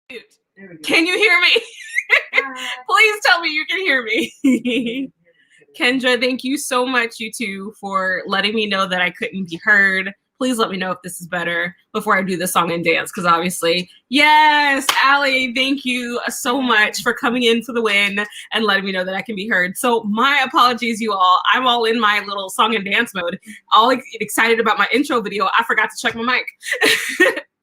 Can you hear me? Please tell me you can hear me. Kendra, thank you so much, you two, for letting me know that I couldn't be heard. Please let me know if this is better before I do the song and dance, because obviously, yes, Allie, thank you so much for coming in for the win and letting me know that I can be heard. So my apologies, you all. I'm all in my little song and dance mode, all excited about my intro video. I forgot to check my mic.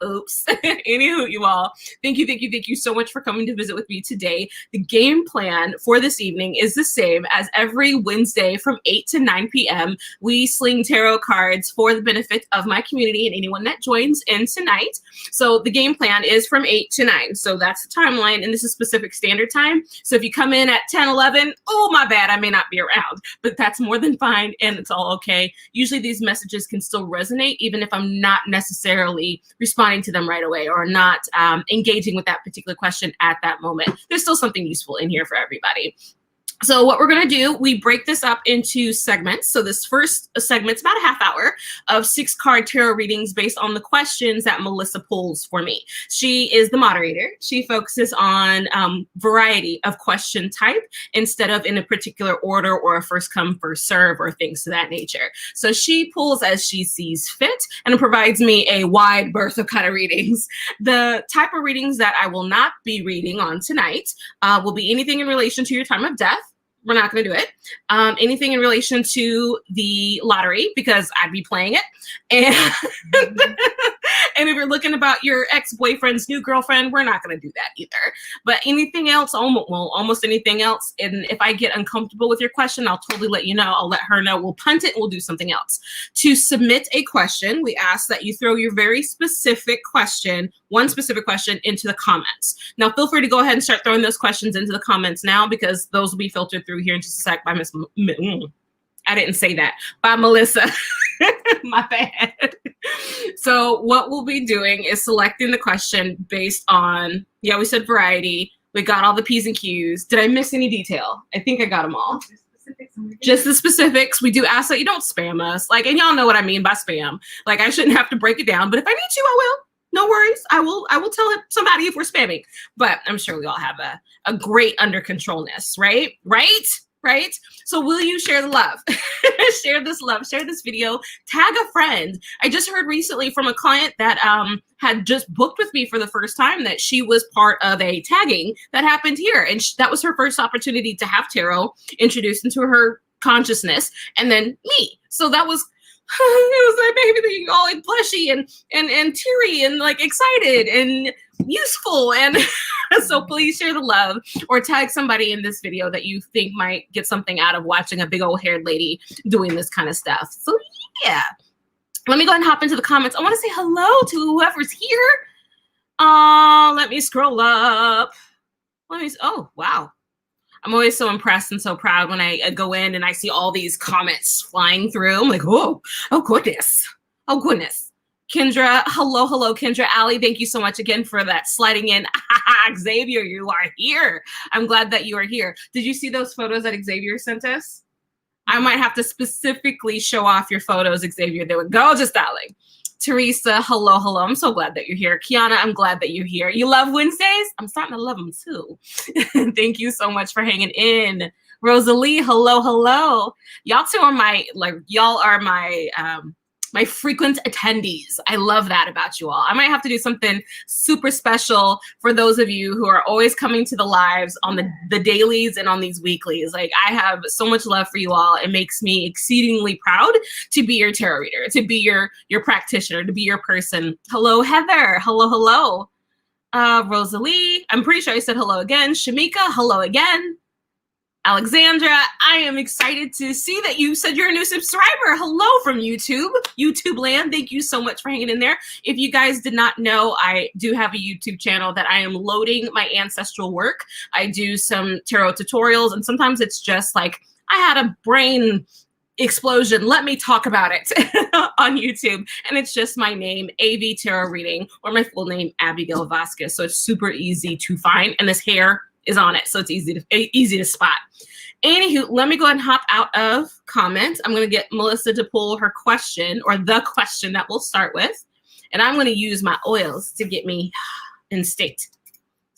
Oops. Anywho, you all, thank you so much for coming to visit with me today. The game plan for this evening is the same as every Wednesday from 8 to 9 p.m. We sling tarot cards for the benefit of my community and anyone that joins in tonight. So the game plan is from 8 to 9. So that's the timeline, and this is Pacific Standard Time. So if you come in at 10, 11, oh, my bad, I may not be around, but that's more than fine, and it's all okay. Usually these messages can still resonate, even if I'm not necessarily responding to them right away or not engaging with that particular question at that moment. There's still something useful in here for everybody. So what we're going to do, we break this up into segments. So this first segment's about a half hour of 6-card tarot readings based on the questions that Melissa pulls for me. She is the moderator. She focuses on variety of question type instead of in a particular order or a first come, first serve or things to that nature. So she pulls as she sees fit and provides me a wide berth of kind of readings. The type of readings that I will not be reading on tonight will be anything in relation to your time of death. We're not going to do it. Anything in relation to the lottery, because I'd be playing it. And, and if you're looking about your ex-boyfriend's new girlfriend, we're not going to do that either. But anything else, almost anything else. And if I get uncomfortable with your question, I'll totally let you know. I'll let her know. We'll punt it and we'll do something else. To submit a question, we ask that you throw your very specific question, one specific question, into the comments. Now, feel free to go ahead and start throwing those questions into the comments now, because those will be filtered through here in just a sec by I didn't say that. By Melissa. My bad. So what we'll be doing is selecting the question based on, yeah, we said variety. We got all the P's and Q's. Did I miss any detail? I think I got them all. Just the specifics. We do ask that you don't spam us. Like, and y'all know what I mean by spam. Like, I shouldn't have to break it down, but if I need to, I will. No worries. I will tell somebody if we're spamming. But I'm sure we all have a great under controlness, right? Right? So will you share the love? Share this love, share this video, tag a friend. I just heard recently from a client that had just booked with me for the first time that she was part of a tagging that happened here. And that was her first opportunity to have tarot introduced into her consciousness, and then me. So that was, it was like baby all like blushy and teary and like excited and useful. And so please share the love or tag somebody in this video that you think might get something out of watching a big old haired lady doing this kind of stuff. So yeah, let me go ahead and hop into the comments. I want to say hello to whoever's here. Let me scroll up. Oh, wow. I'm always so impressed and so proud when I go in and I see all these comments flying through. I'm like, oh goodness. Kendra, hello, Kendra. Allie, thank you so much again for that sliding in. Xavier, you are here. I'm glad that you are here. Did you see those photos that Xavier sent us? I might have to specifically show off your photos, Xavier. They were gorgeous, darling. Teresa, hello. I'm so glad that you're here. Kiana, I'm glad that you're here. You love Wednesdays? I'm starting to love them too. Thank you so much for hanging in. Rosalie, hello. Y'all two are my frequent attendees. I love that about you all. I might have to do something super special for those of you who are always coming to the lives on the dailies and on these weeklies. Like, I have so much love for you all. It makes me exceedingly proud to be your tarot reader, to be your practitioner, to be your person. Hello, Heather. Hello. Rosalie, I'm pretty sure I said hello again. Shamika, hello again. Alexandra, I am excited to see that you said you're a new subscriber. Hello from YouTube land. Thank you so much for hanging in there. If you guys did not know, I do have a YouTube channel that I am loading my ancestral work. I do some tarot tutorials, and sometimes it's just like, I had a brain explosion. Let me talk about it on YouTube. And it's just my name, AV Tarot Reading, or my full name, Abigail Vasquez. So it's super easy to find. And this hair is on it, so it's easy to spot. Anywho, let me go ahead and hop out of comments. I'm going to get Melissa to pull her question, or the question that we'll start with. And I'm going to use my oils to get me in state.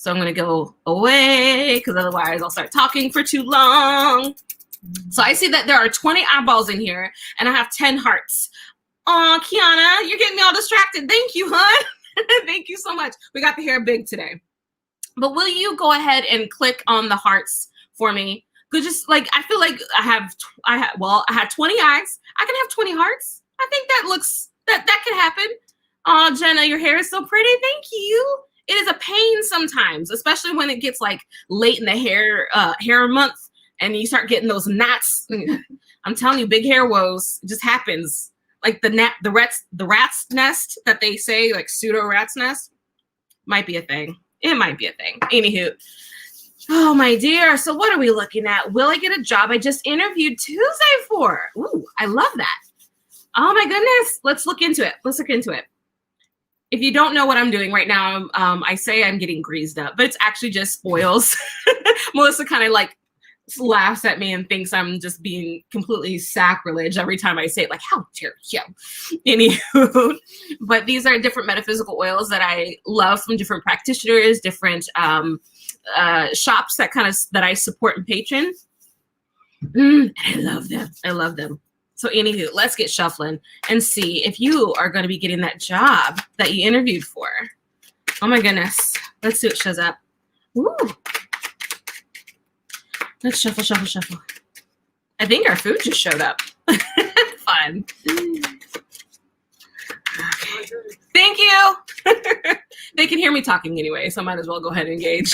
So I'm going to go away because otherwise I'll start talking for too long. So I see that there are 20 eyeballs in here and I have 10 hearts. Oh, Kiana, you're getting me all distracted. Thank you, hon. Thank you so much. We got the hair big today. But will you go ahead and click on the hearts for me? Because just like, I feel like I had 20 eyes. I can have 20 hearts. I think that looks, that could happen. Oh, Jenna, your hair is so pretty. Thank you. It is a pain sometimes, especially when it gets like late in the hair month and you start getting those knots. I'm telling you, big hair woes, it just happens. Like the rat's nest that they say, like pseudo rat's nest, might be a thing. It might be a thing. Anywho, oh my dear. So what are we looking at? Will I get a job I just interviewed Tuesday for? Ooh, I love that. Oh my goodness. Let's look into it. Let's look into it. If you don't know what I'm doing right now, I say I'm getting greased up, but it's actually just oils. Melissa kind of like laughs at me and thinks I'm just being completely sacrilege every time I say it, like, how dare you? Anywho, but these are different metaphysical oils that I love from different practitioners, different shops that I support and patron. And I love them. I love them. So anywho, let's get shuffling and see if you are going to be getting that job that you interviewed for. Oh my goodness. Let's see what shows up. Ooh. Let's shuffle, shuffle, shuffle. I think our food just showed up. Fun. Okay. Thank you. They can hear me talking anyway, so I might as well go ahead and engage.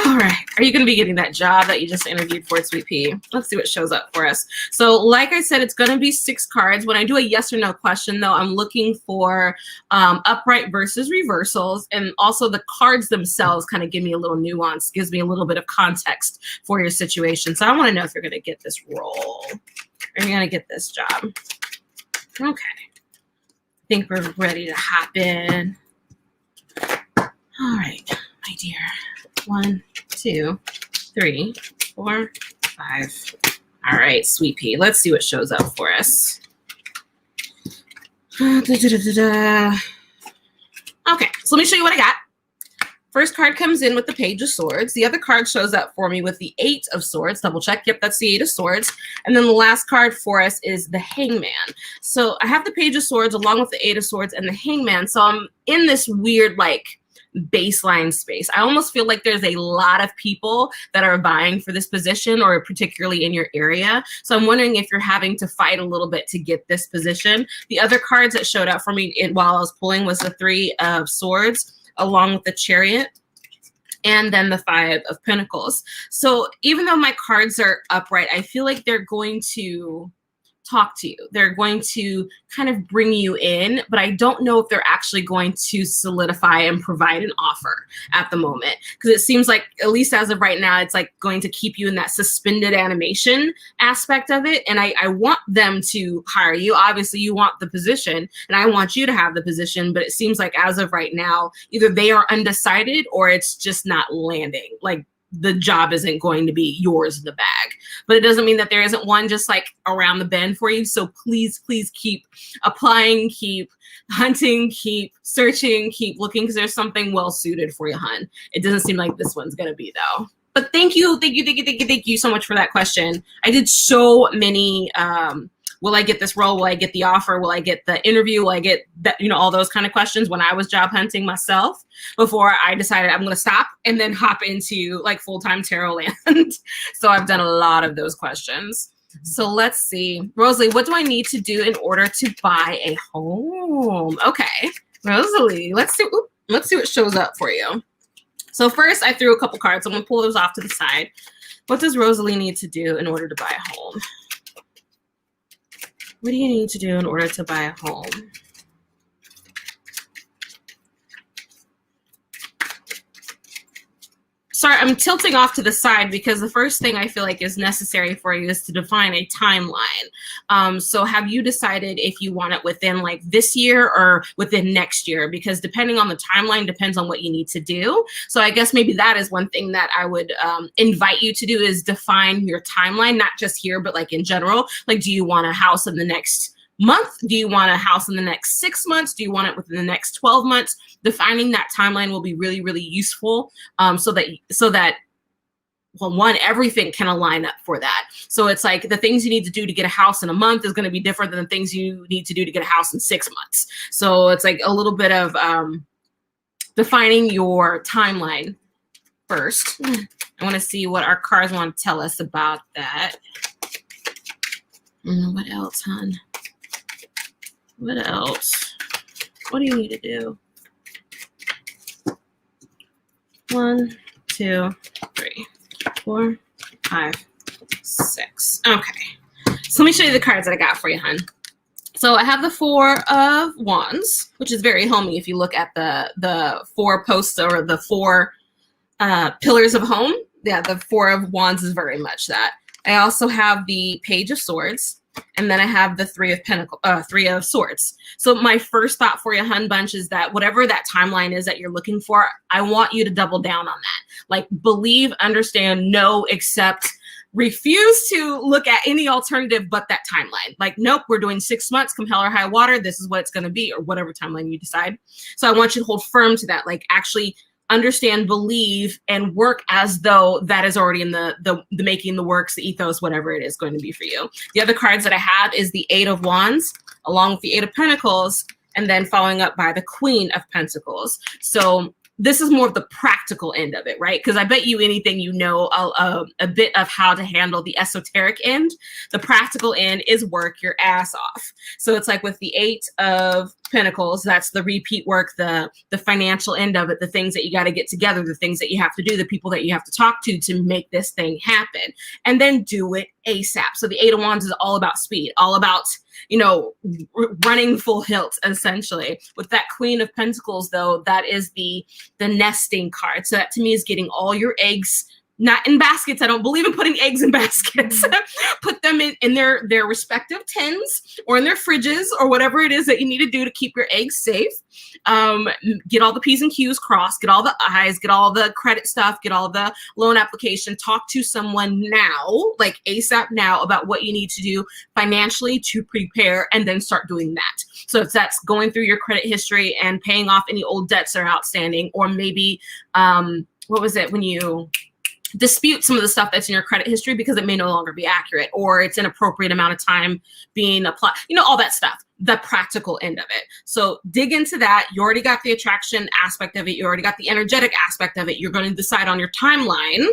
All right. Are you going to be getting that job that you just interviewed for, Sweet Pea? Let's see what shows up for us. So like I said, it's going to be 6 cards. When I do a yes or no question, though, I'm looking for upright versus reversals. And also the cards themselves kind of give me a little nuance, gives me a little bit of context for your situation. So I want to know if you're going to get this role. Are you going to get this job? Okay. I think we're ready to hop in. All right. My dear. 1, 2, 3, 4, 5. All right, Sweet Pea. Let's see what shows up for us. Okay, so let me show you what I got. First card comes in with the Page of Swords. The other card shows up for me with the 8 of Swords. Double check. Yep, that's the 8 of Swords. And then the last card for us is the Hangman. So I have the Page of Swords along with the 8 of Swords and the Hangman. So I'm in this weird, like, baseline space. I almost feel like there's a lot of people that are vying for this position, or particularly in your area. So I'm wondering if you're having to fight a little bit to get this position. The other cards that showed up for me while I was pulling was the 3 of Swords along with the Chariot, and then the 5 of Pentacles. So even though my cards are upright, I feel like they're going to talk to you. They're going to kind of bring you in, but I don't know if they're actually going to solidify and provide an offer at the moment. Because it seems like, at least as of right now, it's like going to keep you in that suspended animation aspect of it. And I want them to hire you. Obviously, you want the position, and I want you to have the position, but it seems like as of right now, either they are undecided or it's just not landing. Like, the job isn't going to be yours in the bag, but it doesn't mean that there isn't one just like around the bend for you. So please, please keep applying, keep hunting, keep searching, keep looking, because there's something well suited for you, hun. It doesn't seem like this one's going to be though. But thank you so much for that question. I did so many, will I get this role? Will I get the offer? Will I get the interview? Will I get that, all those kind of questions when I was job hunting myself before I decided I'm going to stop and then hop into like full-time tarot land. So I've done a lot of those questions. So let's see. Rosalie, what do I need to do in order to buy a home? Okay, Rosalie, let's see what shows up for you. So first I threw a couple cards. I'm going to pull those off to the side. What does Rosalie need to do in order to buy a home? What do you need to do in order to buy a home? Sorry, I'm tilting off to the side because the first thing I feel like is necessary for you is to define a timeline. So have you decided if you want it within like this year or within next year? Because depending on the timeline depends on what you need to do. So I guess maybe that is one thing that I would invite you to do, is define your timeline, not just here, but like in general. Like, do you want a house in the next month? Do you want a house in the next 6 months? Do you want it within the next 12 months? Defining that timeline will be really, really useful, so that well, one, everything can align up for that. So it's like the things you need to do to get a house in a month is going to be different than the things you need to do to get a house in 6 months. So it's like a little bit of defining your timeline first. I want to see what our cards want to tell us about that. What else, hon? What else? What do you need to do? 1, 2, 3, 4, 5, 6. Okay. So let me show you the cards that I got for you, hon. So I have the 4 of Wands, which is very homey if you look at the 4 posts or the 4 pillars of home. Yeah, the 4 of Wands is very much that. I also have the Page of Swords, and then I have the 3 of Swords. So my first thought for you, hun bunch, is that whatever that timeline is that you're looking for, I want you to double down on that. Like, believe, understand, know, accept, refuse to look at any alternative but that timeline. Like, nope, we're doing 6 months, come hell or high water. This is what it's going to be, or whatever timeline you decide. So I want you to hold firm to that. Like, actually understand, believe, and work as though that is already in the making, the works, the ethos, whatever it is going to be for you. The other cards that I have is the 8 of Wands, along with the 8 of Pentacles, and then following up by the Queen of Pentacles. So this is more of the practical end of it, right? Because I bet you anything you know a bit of how to handle the esoteric end. The practical end is work your ass off. So it's like with the 8 of Pentacles, that's the repeat work, the financial end of it, the things that you got to get together, the things that you have to do, the people that you have to talk to make this thing happen, and then do it ASAP. So the 8 of Wands is all about speed, all about, you know, running full hilt, essentially. With that Queen of Pentacles, though, that is the nesting card. So that to me is getting all your eggs, not in baskets. I don't believe in putting eggs in baskets. Put them in their respective tins or in their fridges or whatever it is that you need to do to keep your eggs safe. Get all the P's and Q's crossed, get all the I's, get all the credit stuff, get all the loan application, talk to someone now, like ASAP now, about what you need to do financially to prepare, and then start doing that. So if that's going through your credit history and paying off any old debts that are outstanding, or maybe, what was it, when you dispute some of the stuff that's in your credit history because it may no longer be accurate, or it's an appropriate amount of time being applied, you know, all that stuff, the practical end of it. So dig into that. You already got the attraction aspect of it. You already got the energetic aspect of it. You're going to decide on your timeline,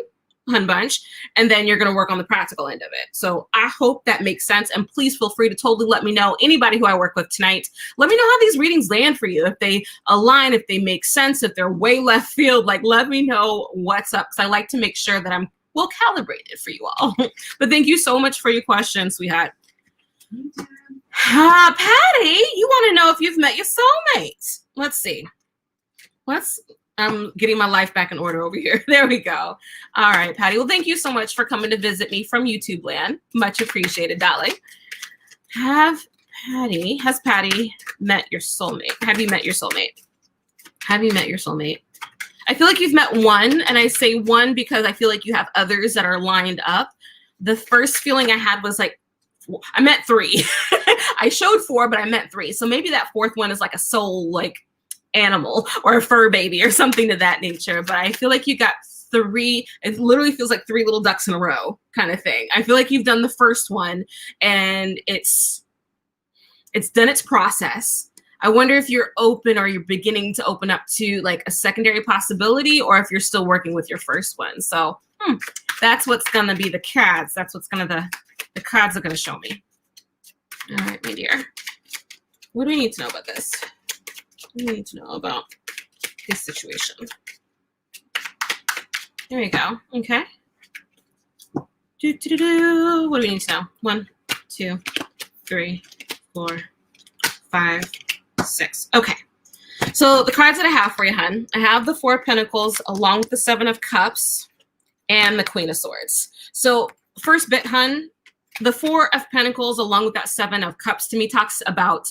hun bunch, and then you're going to work on the practical end of it. So I hope that makes sense. And please feel free to totally let me know, anybody who I work with tonight, let me know how these readings land for you. If they align, if they make sense, if they're way left field, like, let me know what's up. Because I like to make sure that I'm well calibrated for you all. But thank you so much for your question, sweetheart. Patty, you want to know if you've met your soulmate. Let's see. I'm getting my life back in order over here. There we go. All right, Patty. Well, thank you so much for coming to visit me from YouTube land. Much appreciated, darling. Has Patty met your soulmate? Have you met your soulmate? Have you met your soulmate? I feel like you've met one, and I say one because I feel like you have others that are lined up. The first feeling I had was like, I met 3. I showed 4, but I met 3. So maybe that 4th one is like a soul, like, animal or a fur baby or something to that nature. But I feel like you got 3. It literally feels like 3 little ducks in a row kind of thing. I feel like you've done the first one and it's done its process. I wonder if you're open, or you're beginning to open up to like a secondary possibility, or if you're still working with your first one. So that's what's going to be the cards. That's what's going to, the cards are going to show me. All right, my dear. What do we need to know about this? What do we need to know about this situation? There we go. Okay. What do we need to know? 1, 2, 3, 4, 5, 6. Okay. So the cards that I have for you, hun, I have the 4 of Pentacles along with the 7 of Cups and the Queen of Swords. So first bit, hun, the Four of Pentacles, along with that Seven of Cups, to me talks about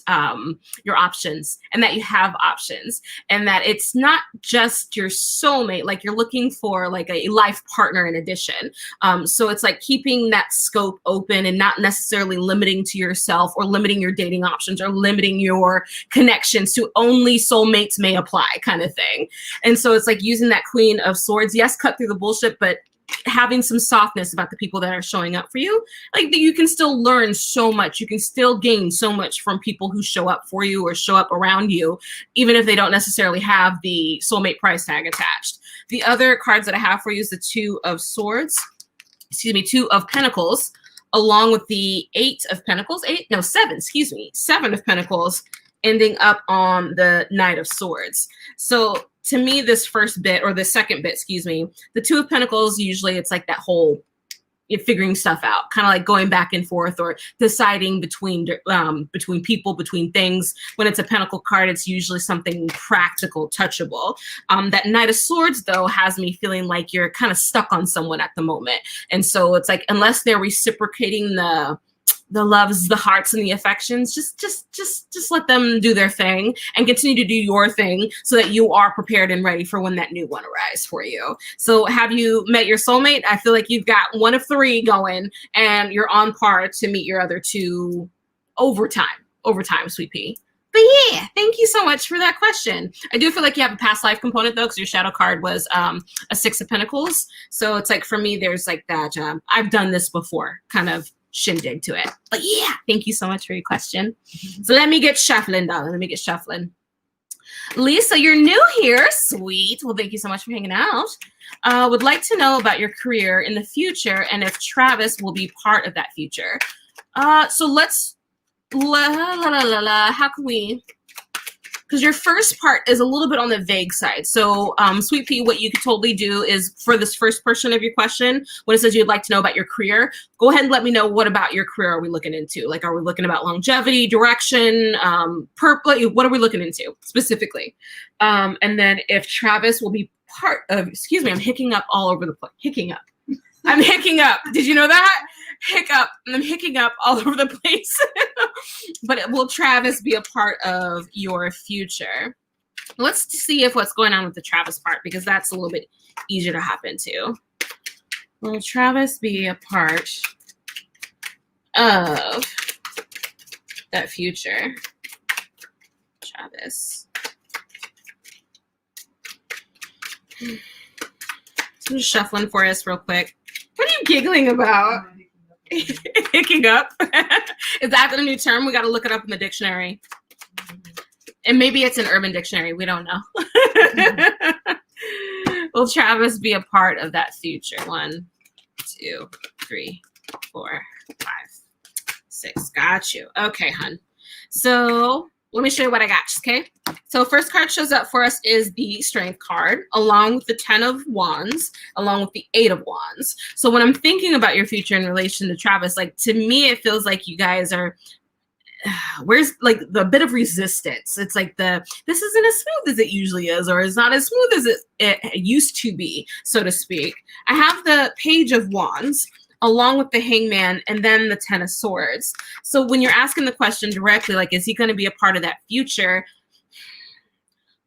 your options, and that you have options, and that it's not just your soulmate, like you're looking for like a life partner in addition. So it's like keeping that scope open and not necessarily limiting to yourself or limiting your dating options or limiting your connections to only soulmates may apply kind of thing. And so it's like using that Queen of Swords. Yes, cut through the bullshit, but having some softness about the people that are showing up for you. Like, you can still learn so much. You can still gain so much from people who show up for you or show up around you, even if they don't necessarily have the soulmate price tag attached. The other cards that I have for you is the Two of Swords, Two of Pentacles, along with the Seven of Pentacles, ending up on the Knight of Swords. So to me, this first bit, or the second bit, the Two of Pentacles, usually it's like that whole figuring stuff out, kind of like going back and forth or deciding between people, between things. When it's a Pentacle card, it's usually something practical, touchable. That Knight of Swords, though, has me feeling like you're kind of stuck on someone at the moment. And so it's like, unless they're reciprocating the loves, the hearts, and the affections, just let them do their thing and continue to do your thing so that you are prepared and ready for when that new one arrives for you. So have you met your soulmate? I feel like you've got one of three going and you're on par to meet your other two over time, sweet pea. But yeah, thank you so much for that question. I do feel like you have a past life component, though, because your shadow card was a Six of Pentacles. So it's like, for me, there's like that I've done this before kind of shindig to it. But yeah, thank you so much for your question. So let me get shuffling, darling. Let me get shuffling. Lisa, you're new here. Sweet. Well, thank you so much for hanging out. Would like to know about your career in the future and if Travis will be part of that future. So let's how can we? Because your first part is a little bit on the vague side. So, Sweet Pea, what you could totally do is, for this first portion of your question, when it says you'd like to know about your career, go ahead and let me know, what about your career are we looking into? Like, are we looking about longevity, direction, purple? What are we looking into specifically? And then if Travis will be part of, excuse me, I'm hicking up all over the place. I'm hicking up. Did you know that? Hiccup. I'm hicking up all over the place. But will Travis be a part of your future? Let's see if what's going on with the Travis part, because that's a little bit easier to hop into. Will Travis be a part of that future? Travis. So I'm just shuffling for us real quick. What are you giggling about? Hicking up. Is that the new term? We got to look it up in the dictionary. And maybe it's an Urban Dictionary. We don't know. Will Travis be a part of that future? 1, 2, 3, 4, 5, 6. Got you. Okay, hun. So let me show you what I got, okay? So first card shows up for us is the Strength card, along with the 10 of Wands, along with the 8 of Wands. So when I'm thinking about your future in relation to Travis, like, to me, it feels like you guys are, where's like the bit of resistance? It's like this isn't as smooth as it usually is, or it's not as smooth as it used to be, so to speak. I have the Page of Wands, along with the Hangman, and then the 10 of Swords. So when you're asking the question directly, like, is he going to be a part of that future?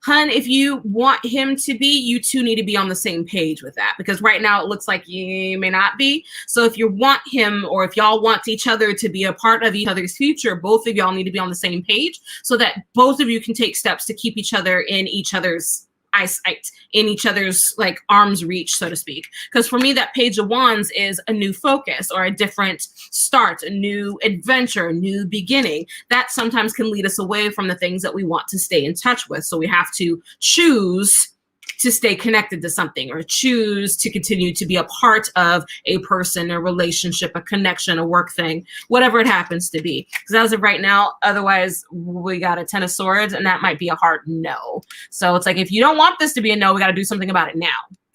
Hun, if you want him to be, you two need to be on the same page with that, because right now it looks like you may not be. So if you want him, or if y'all want each other to be a part of each other's future, both of y'all need to be on the same page so that both of you can take steps to keep each other in each other's eyesight, in each other's like arm's reach, so to speak. Because for me, that Page of Wands is a new focus or a different start, a new adventure, a new beginning. That sometimes can lead us away from the things that we want to stay in touch with. So we have to choose to stay connected to something, or choose to continue to be a part of a person, a relationship, a connection, a work thing, whatever it happens to be. Because as of right now, otherwise we got a 10 of Swords, and that might be a hard no. So it's like, if you don't want this to be a no, we got to do something about it now.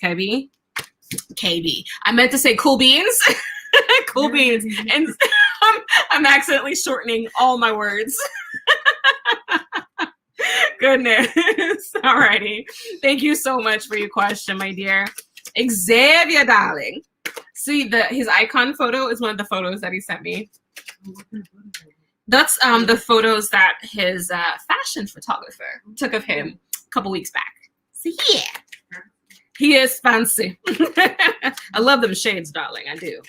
KB? KB. I meant to say cool beans. Cool beans. And I'm accidentally shortening all my words. Goodness. Alrighty. Thank you so much for your question, my dear. Xavier, darling. See, his icon photo is one of the photos that he sent me. That's the photos that his fashion photographer took of him a couple weeks back. So yeah, he is fancy. I love them shades, darling. I do.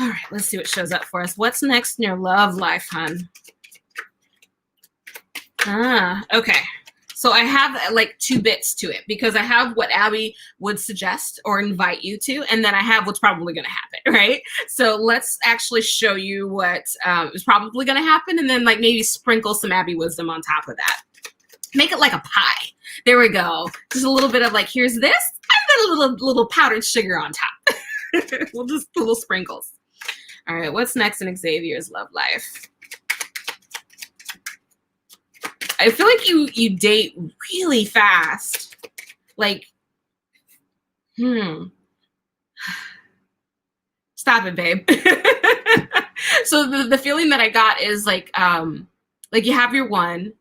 All right, let's see what shows up for us. What's next in your love life, hon? Okay. So I have like two bits to it because I have what Abbie would suggest or invite you to, and then I have what's probably going to happen, right? So let's actually show you what is probably going to happen, and then like maybe sprinkle some Abbie wisdom on top of that. Make it like a pie. There we go. Just a little bit of like, here's this, and then a little powdered sugar on top. We'll just little sprinkles. All right, what's next in Xavier's love life? I feel like you date really fast. Like, stop it, babe. So the feeling that I got is like you have your one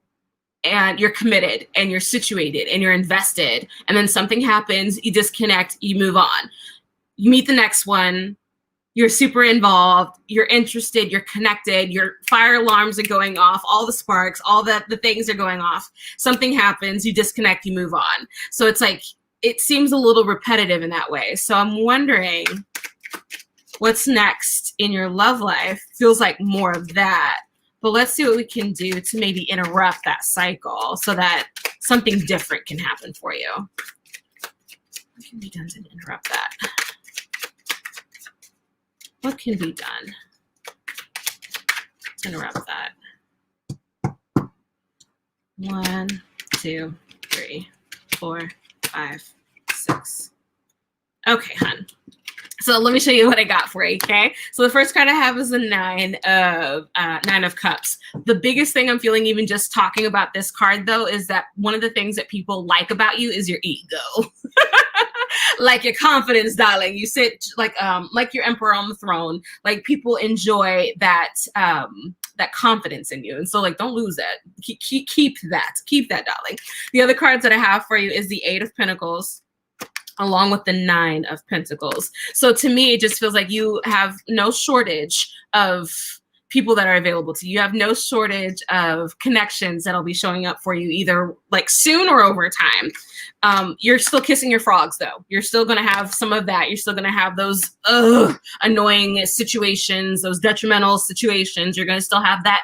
and you're committed and you're situated and you're invested, and then something happens, you disconnect, you move on. You meet the next one, you're super involved, you're interested, you're connected, your fire alarms are going off, all the sparks, all the things are going off. Something happens, you disconnect, you move on. So it's like, it seems a little repetitive in that way. So I'm wondering what's next in your love life. Feels like more of that. But let's see what we can do to maybe interrupt that cycle so that something different can happen for you. What can be done to interrupt that? What can be done to interrupt that? 1, 2, 3, 4, 5, 6. Okay, hun. So let me show you what I got for you, okay? So the first card I have is the Nine of Cups. The biggest thing I'm feeling even just talking about this card, though, is that one of the things that people like about you is your ego. Like your confidence, darling. You sit like your emperor on the throne. Like people enjoy that that confidence in you, and so like don't lose that. Keep that, darling. The other cards that I have for you is the Eight of Pentacles, along with the Nine of Pentacles. So to me, it just feels like you have no shortage of people that are available to you. You have no shortage of connections that'll be showing up for you either like soon or over time. You're still kissing your frogs though. You're still going to have some of that. You're still going to have those annoying situations, those detrimental situations. You're going to still have that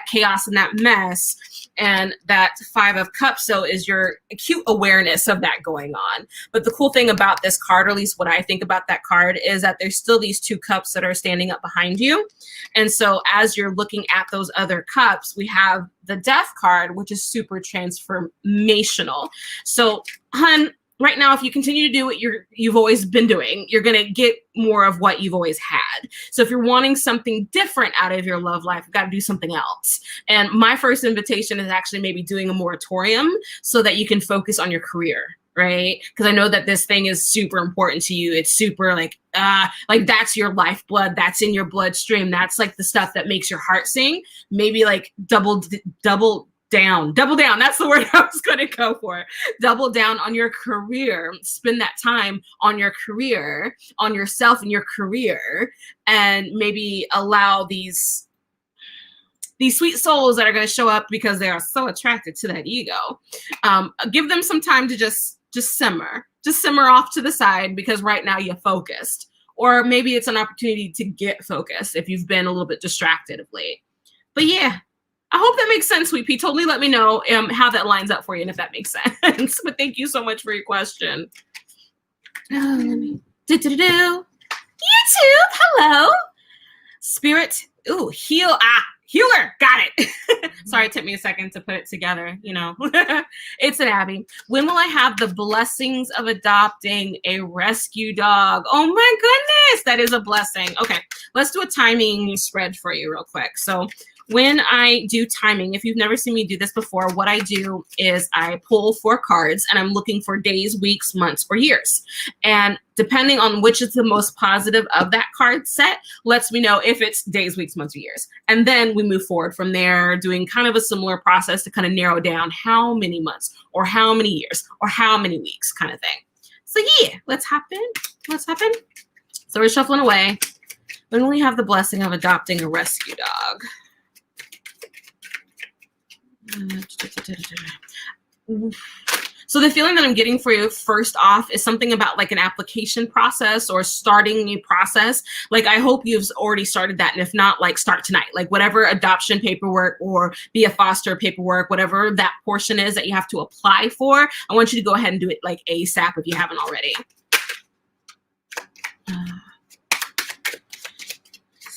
chaos and that mess. And that Five of Cups, so is your acute awareness of that going on. But the cool thing about this card, or at least what I think about that card, is that there's still these two cups that are standing up behind you. And so as you're looking at those other cups, we have the Death card, which is super transformational. So, hun, right now, if you continue to do what you've always been doing, you're going to get more of what you've always had. So if you're wanting something different out of your love life, you've got to do something else. And my first invitation is actually maybe doing a moratorium so that you can focus on your career, right? Because I know that this thing is super important to you. It's super like that's your lifeblood. That's in your bloodstream. That's like the stuff that makes your heart sing. Maybe like double down. That's the word I was going to go for. Double down on your career. Spend that time on your career, on yourself and your career, and maybe allow these sweet souls that are going to show up because they are so attracted to that ego. Give them some time to just simmer. Just simmer off to the side because right now you're focused. Or maybe it's an opportunity to get focused if you've been a little bit distracted of late. But yeah. I hope that makes sense, Sweet Pea. Totally let me know how that lines up for you and if that makes sense. But thank you so much for your question. YouTube, hello. Spirit, healer, got it. Sorry, it took me a second to put it together, you know. It's an Abbie. When will I have the blessings of adopting a rescue dog? Oh my goodness, that is a blessing. Okay, let's do a timing spread for you real quick. So when I do timing, if you've never seen me do this before, what I do is I pull 4 cards and I'm looking for days, weeks, months, or years. And depending on which is the most positive of that card set, lets me know if it's days, weeks, months, or years. And then we move forward from there, doing kind of a similar process to kind of narrow down how many months or how many years or how many weeks kind of thing. So yeah, let's hop in. So we're shuffling away. When we have the blessing of adopting a rescue dog. So the feeling that I'm getting for you first off is something about like an application process or starting a new process. Like I hope you've already started that. And if not, like start tonight, like whatever adoption paperwork or be a foster paperwork, whatever that portion is that you have to apply for, I want you to go ahead and do it like ASAP if you haven't already.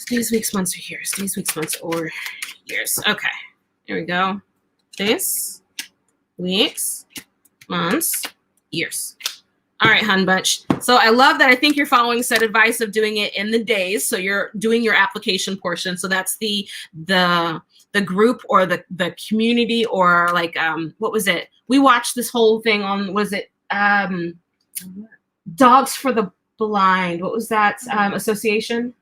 Days, weeks, months, or years. Days, weeks, months, or years. Okay, here we go. Days, weeks, months, years. All right, hun bunch. So I love that. I think you're following said advice of doing it in the days. So you're doing your application portion. So that's the group or the community or like what was it? We watched this whole thing on, was it Dogs for the Blind? What was that association?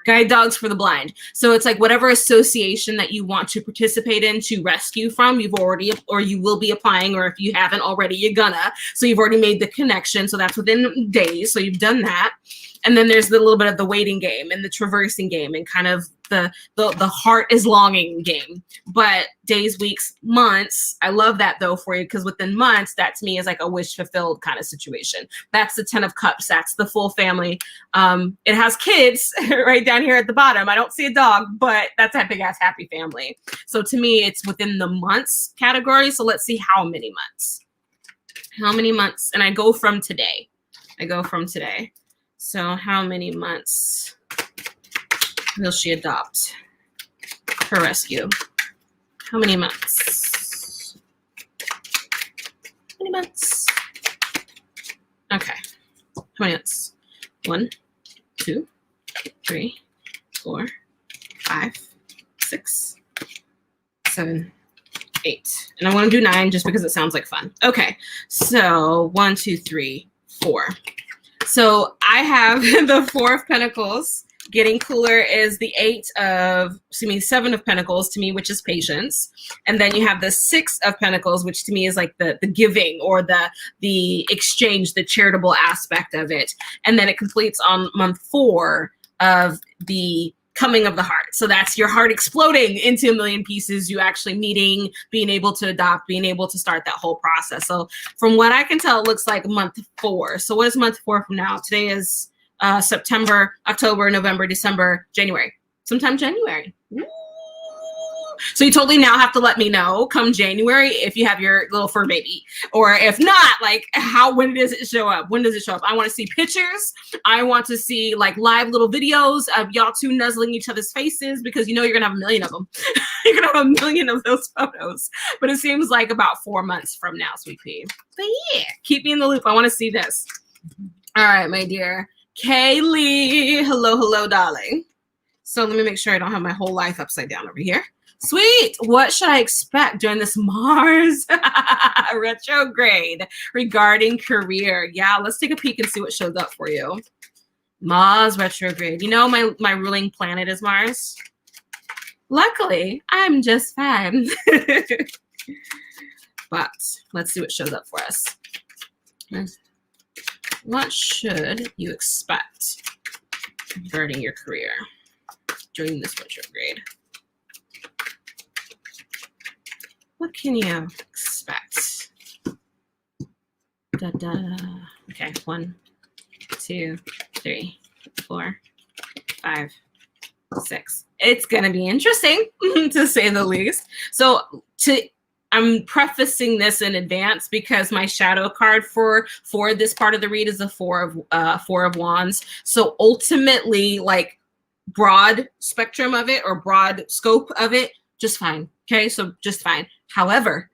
Guide Dogs for the Blind. So it's like whatever association that you want to participate in to rescue from, you've already, or you will be applying, or if you haven't already, you're gonna. So you've already made the connection. So that's within days. So you've done that. And then there's the little bit of the waiting game and the traversing game and kind of the heart is longing game. But days, weeks, months, I love that though for you, because within months, that to me is like a wish fulfilled kind of situation. That's the 10 of Cups. That's the full family. It has kids right down here at the bottom. I don't see a dog, but that's that big ass happy family. So to me, it's within the months category. So let's see how many months. How many months? And I go from today. So how many months will she adopt her rescue? How many months? How many months? Okay. How many months? 1, 2, 3, 4, 5, 6, 7, 8. And I want to do 9 just because it sounds like fun. Okay. So 1, 2, 3, 4. So I have the 4 of Pentacles. Getting cooler is the 7 of Pentacles to me, which is patience. And then you have the 6 of Pentacles, which to me is like the giving or the exchange, the charitable aspect of it. And then it completes on month 4 of the coming of the heart. So that's your heart exploding into a million pieces, you actually meeting, being able to adopt, being able to start that whole process. So from what I can tell, it looks like month 4. So what is month 4 from now? Today is September, October, November, December, January. Sometime January. Woo! So you totally now have to let me know come January if you have your little fur baby, or if not, like when does it show up? When does it show up? I want to see pictures. I want to see like live little videos of y'all two nuzzling each other's faces, because you know you're gonna have a million of them. You're gonna have a million of those photos. But it seems like about 4 months from now, sweet pea. But yeah, keep me in the loop. I want to see this. All right, my dear Kaylee. Hello, darling. So let me make sure I don't have my whole life upside down over here. Sweet. What should I expect during this Mars retrograde regarding career? Yeah, let's take a peek and see what shows up for you. Mars retrograde. You know, my ruling planet is Mars. Luckily, I'm just fine. But let's see what shows up for us. What should you expect regarding your career during this retrograde? What can you expect? Okay, 1, 2, 3, 4, 5, 6. It's gonna be interesting to say the least. So I'm prefacing this in advance because my shadow card for this part of the read is the 4 of Wands. So ultimately, like broad spectrum of it or broad scope of it, just fine. Okay, so just fine. However,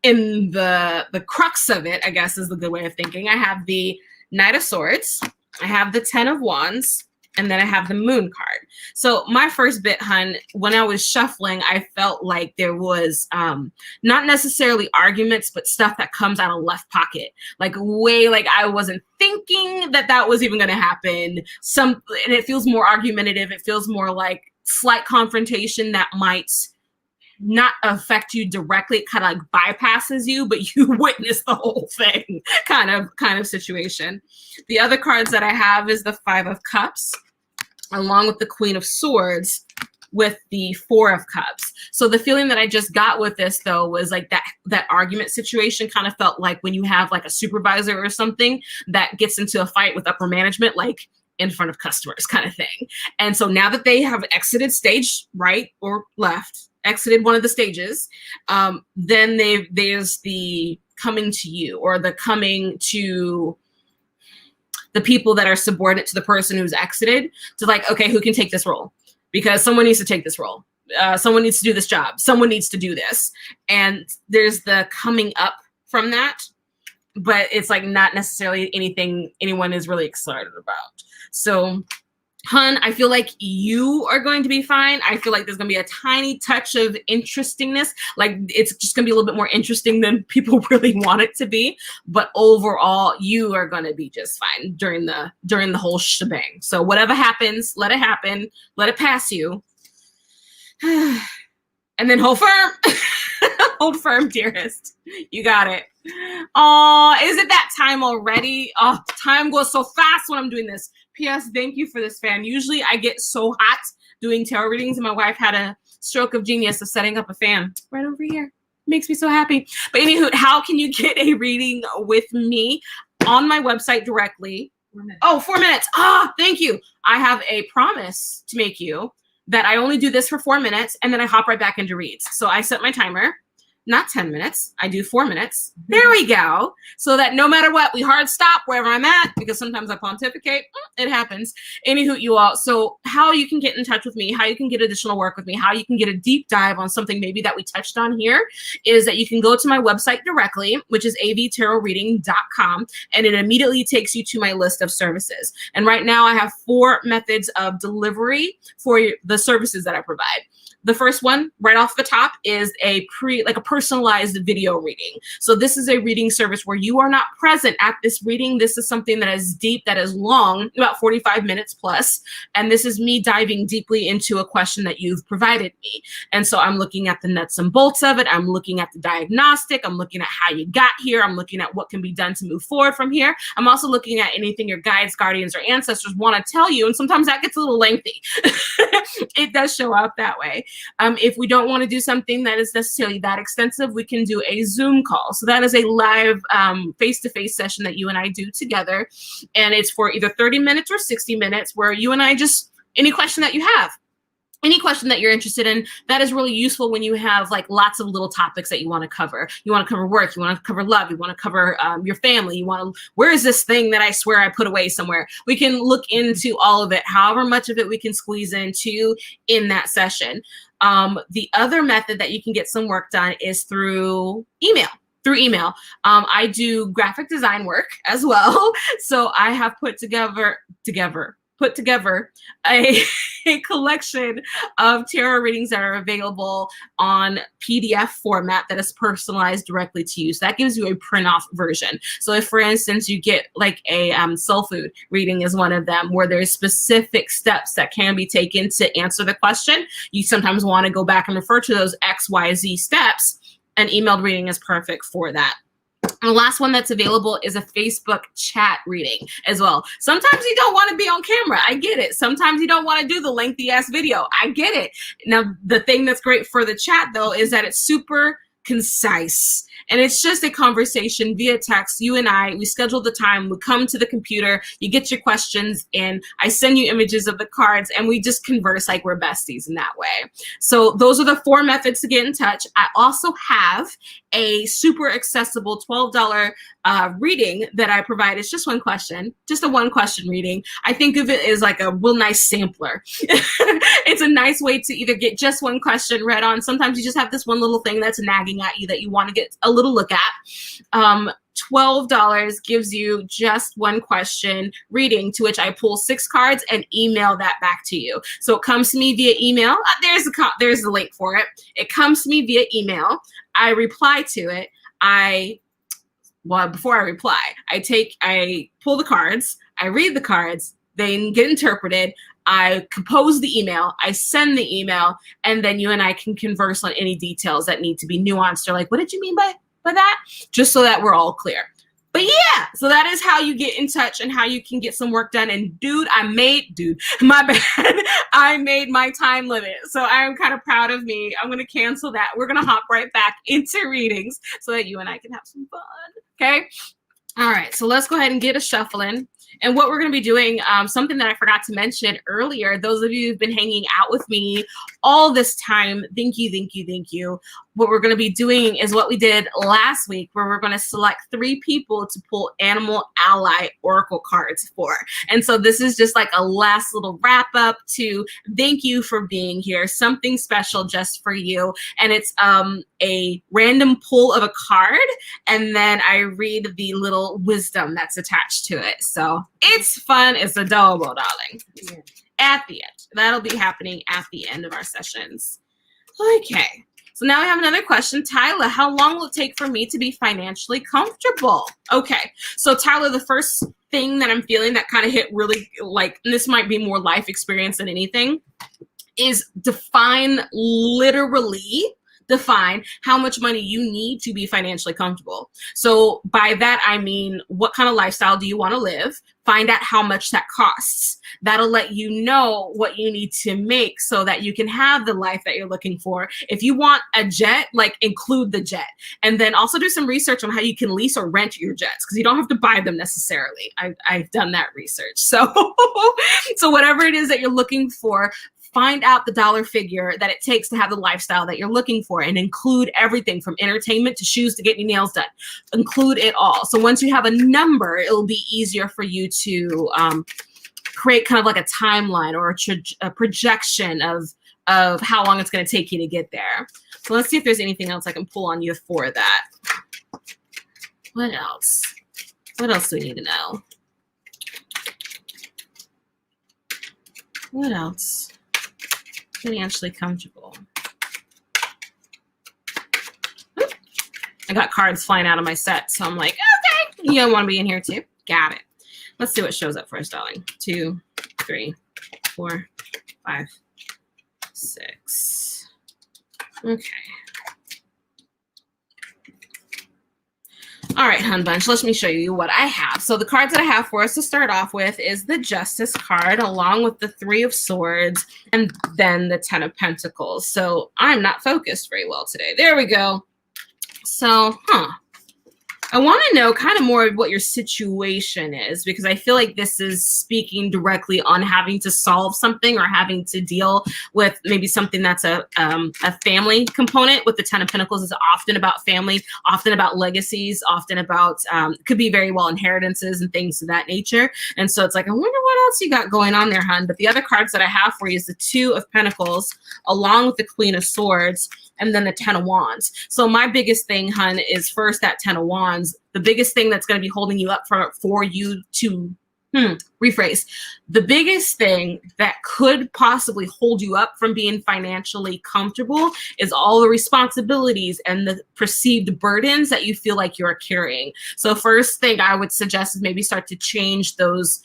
in the crux of it, I guess is the good way of thinking, I have the Knight of Swords, I have the 10 of Wands, and then I have the Moon card. So my first bit, hun, when I was shuffling, I felt like there was not necessarily arguments, but stuff that comes out of left pocket, like way like I wasn't thinking that was even going to happen. And it feels more argumentative. It feels more like slight confrontation that might not affect you directly. It kind of like bypasses you, but you witness the whole thing kind of situation. The other cards that I have is the Five of Cups, along with the Queen of Swords, with the Four of Cups. So the feeling that I just got with this, though, was like that argument situation kind of felt like when you have like a supervisor or something that gets into a fight with upper management, like in front of customers kind of thing. And so now that they have exited stage right or left, exited one of the stages, then there's the coming to you, or the coming to the people that are subordinate to the person who's exited, to like, okay, who can take this role? Because someone needs to take this role. Someone needs to do this job. Someone needs to do this. And there's the coming up from that, but it's like not necessarily anything anyone is really excited about. So, hun, I feel like you are going to be fine. I feel like there's going to be a tiny touch of interestingness. Like it's just going to be a little bit more interesting than people really want it to be. But overall, you are going to be just fine during the whole shebang. So whatever happens, let it happen. Let it pass you. And then hold firm. Hold firm, dearest. You got it. Oh, is it that time already? Oh, time goes so fast when I'm doing this. P.S. Thank you for this fan. Usually I get so hot doing tarot readings, and my wife had a stroke of genius of setting up a fan right over here. Makes me so happy. But anywho, how can you get a reading with me? On my website directly. 4 minutes. Oh, 4 minutes. Thank you. I have a promise to make you that I only do this for 4 minutes, and then I hop right back into reads. So I set my timer. Not 10 minutes. I do 4 minutes. There we go. So that no matter what, we hard stop wherever I'm at, because sometimes I pontificate. It happens. Anywho, you all. So how you can get in touch with me, how you can get additional work with me, how you can get a deep dive on something maybe that we touched on here, is that you can go to my website directly, which is avtarotreading.com, and it immediately takes you to my list of services. And right now I have 4 methods of delivery for the services that I provide. The first one, right off the top, is a personalized video reading. So this is a reading service where you are not present at this reading. This is something that is deep, that is long, about 45 minutes plus. And this is me diving deeply into a question that you've provided me. And so I'm looking at the nuts and bolts of it. I'm looking at the diagnostic. I'm looking at how you got here. I'm looking at what can be done to move forward from here. I'm also looking at anything your guides, guardians, or ancestors want to tell you. And sometimes that gets a little lengthy. It does show up that way. If we don't want to do something that is necessarily that extensive, we can do a Zoom call. So that is a live face-to-face session that you and I do together. And it's for either 30 minutes or 60 minutes, where you and I just, any question that you have, any question that you're interested in, that is really useful when you have like lots of little topics that you want to cover. You want to cover work, you want to cover love, you want to cover your family, you want to, where is this thing that I swear I put away somewhere? We can look into all of it, however much of it we can squeeze into in that session. The other method that you can get some work done is through email. I do graphic design work as well. So I have put together a collection of tarot readings that are available on PDF format that is personalized directly to you. So that gives you a print-off version. So if, for instance, you get like a soul food reading is one of them, where there's specific steps that can be taken to answer the question, you sometimes want to go back and refer to those XYZ steps. An emailed reading is perfect for that. And the last one that's available is a Facebook chat reading as well. Sometimes you don't want to be on camera. I get it. Sometimes you don't want to do the lengthy ass video. I get it. Now, the thing that's great for the chat, though, is that it's super concise. And it's just a conversation via text. You and I, we schedule the time, we come to the computer, you get your questions in, I send you images of the cards, and we just converse like we're besties in that way. So those are the 4 methods to get in touch. I also have a super accessible $12 reading that I provide. It's just one question, just a 1-question reading. I think of it as like a real nice sampler. It's a nice way to either get just one question read on. Sometimes you just have this one little thing that's nagging at you that you want to get a little look at. $12 gives you just 1 question reading, to which I pull 6 cards and email that back to you. So it comes to me via email. There's the link for it. It comes to me via email. I reply to it. Before I reply, I pull the cards, I read the cards, they get interpreted. I compose the email, I send the email, and then you and I can converse on any details that need to be nuanced or like, what did you mean by that? Just so that we're all clear. But yeah, so that is how you get in touch and how you can get some work done. And my bad. I made my time limit. So I'm kind of proud of me. I'm going to cancel that. We're going to hop right back into readings so that you and I can have some fun. Okay. All right. So let's go ahead and get a shuffling. And what we're going to be doing, something that I forgot to mention earlier, those of you who've been hanging out with me all this time, thank you, thank you, thank you. What we're going to be doing is what we did last week, where we're going to select 3 people to pull Animal Ally Oracle cards for. And so this is just like a last little wrap up to thank you for being here, something special just for you. And it's a random pull of a card, and then I read the little wisdom that's attached to it. So it's fun. It's adorable, darling. Yeah. At the end. That'll be happening at the end of our sessions. Okay. So now I have another question. Tyler, how long will it take for me to be financially comfortable? Okay. So Tyler, the first thing that I'm feeling that kind of hit really like, and this might be more life experience than anything, is literally define how much money you need to be financially comfortable. So by that, I mean, what kind of lifestyle do you want to live? Find out how much that costs. That'll let you know what you need to make so that you can have the life that you're looking for. If you want a jet, like include the jet. And then also do some research on how you can lease or rent your jets, because you don't have to buy them necessarily. I've done that research. So, so whatever it is that you're looking for, find out the dollar figure that it takes to have the lifestyle that you're looking for, and include everything from entertainment to shoes to getting your nails done. Include it all. So once you have a number, it'll be easier for you to create kind of like a timeline or a projection of how long it's going to take you to get there. So let's see if there's anything else I can pull on you for that. What else? What else do we need to know? What else? Financially comfortable. I got cards flying out of my set, so I'm like, okay, you don't want to be in here too. Got it. Let's see what shows up for us, darling. 2, 3, 4, 5, 6. Okay. All right, hun bunch, let me show you what I have. So the cards that I have for us to start off with is the Justice card, along with the 3 of Swords, and then the 10 of Pentacles. So I'm not focused very well today. There we go. So, I want to know kind of more of what your situation is, because I feel like this is speaking directly on having to solve something or having to deal with maybe something that's a family component. With the 10 of Pentacles is often about family, often about legacies, often about, could be very well inheritances and things of that nature. And so it's like, I wonder what else you got going on there, hun. But the other cards that I have for you is the 2 of Pentacles, along with the Queen of Swords, and then the 10 of Wands. So my biggest thing, hun, is first that 10 of Wands. The biggest thing that's going to be holding you up for you to rephrase. The biggest thing that could possibly hold you up from being financially comfortable is all the responsibilities and the perceived burdens that you feel like you're carrying. So first thing I would suggest is maybe start to change those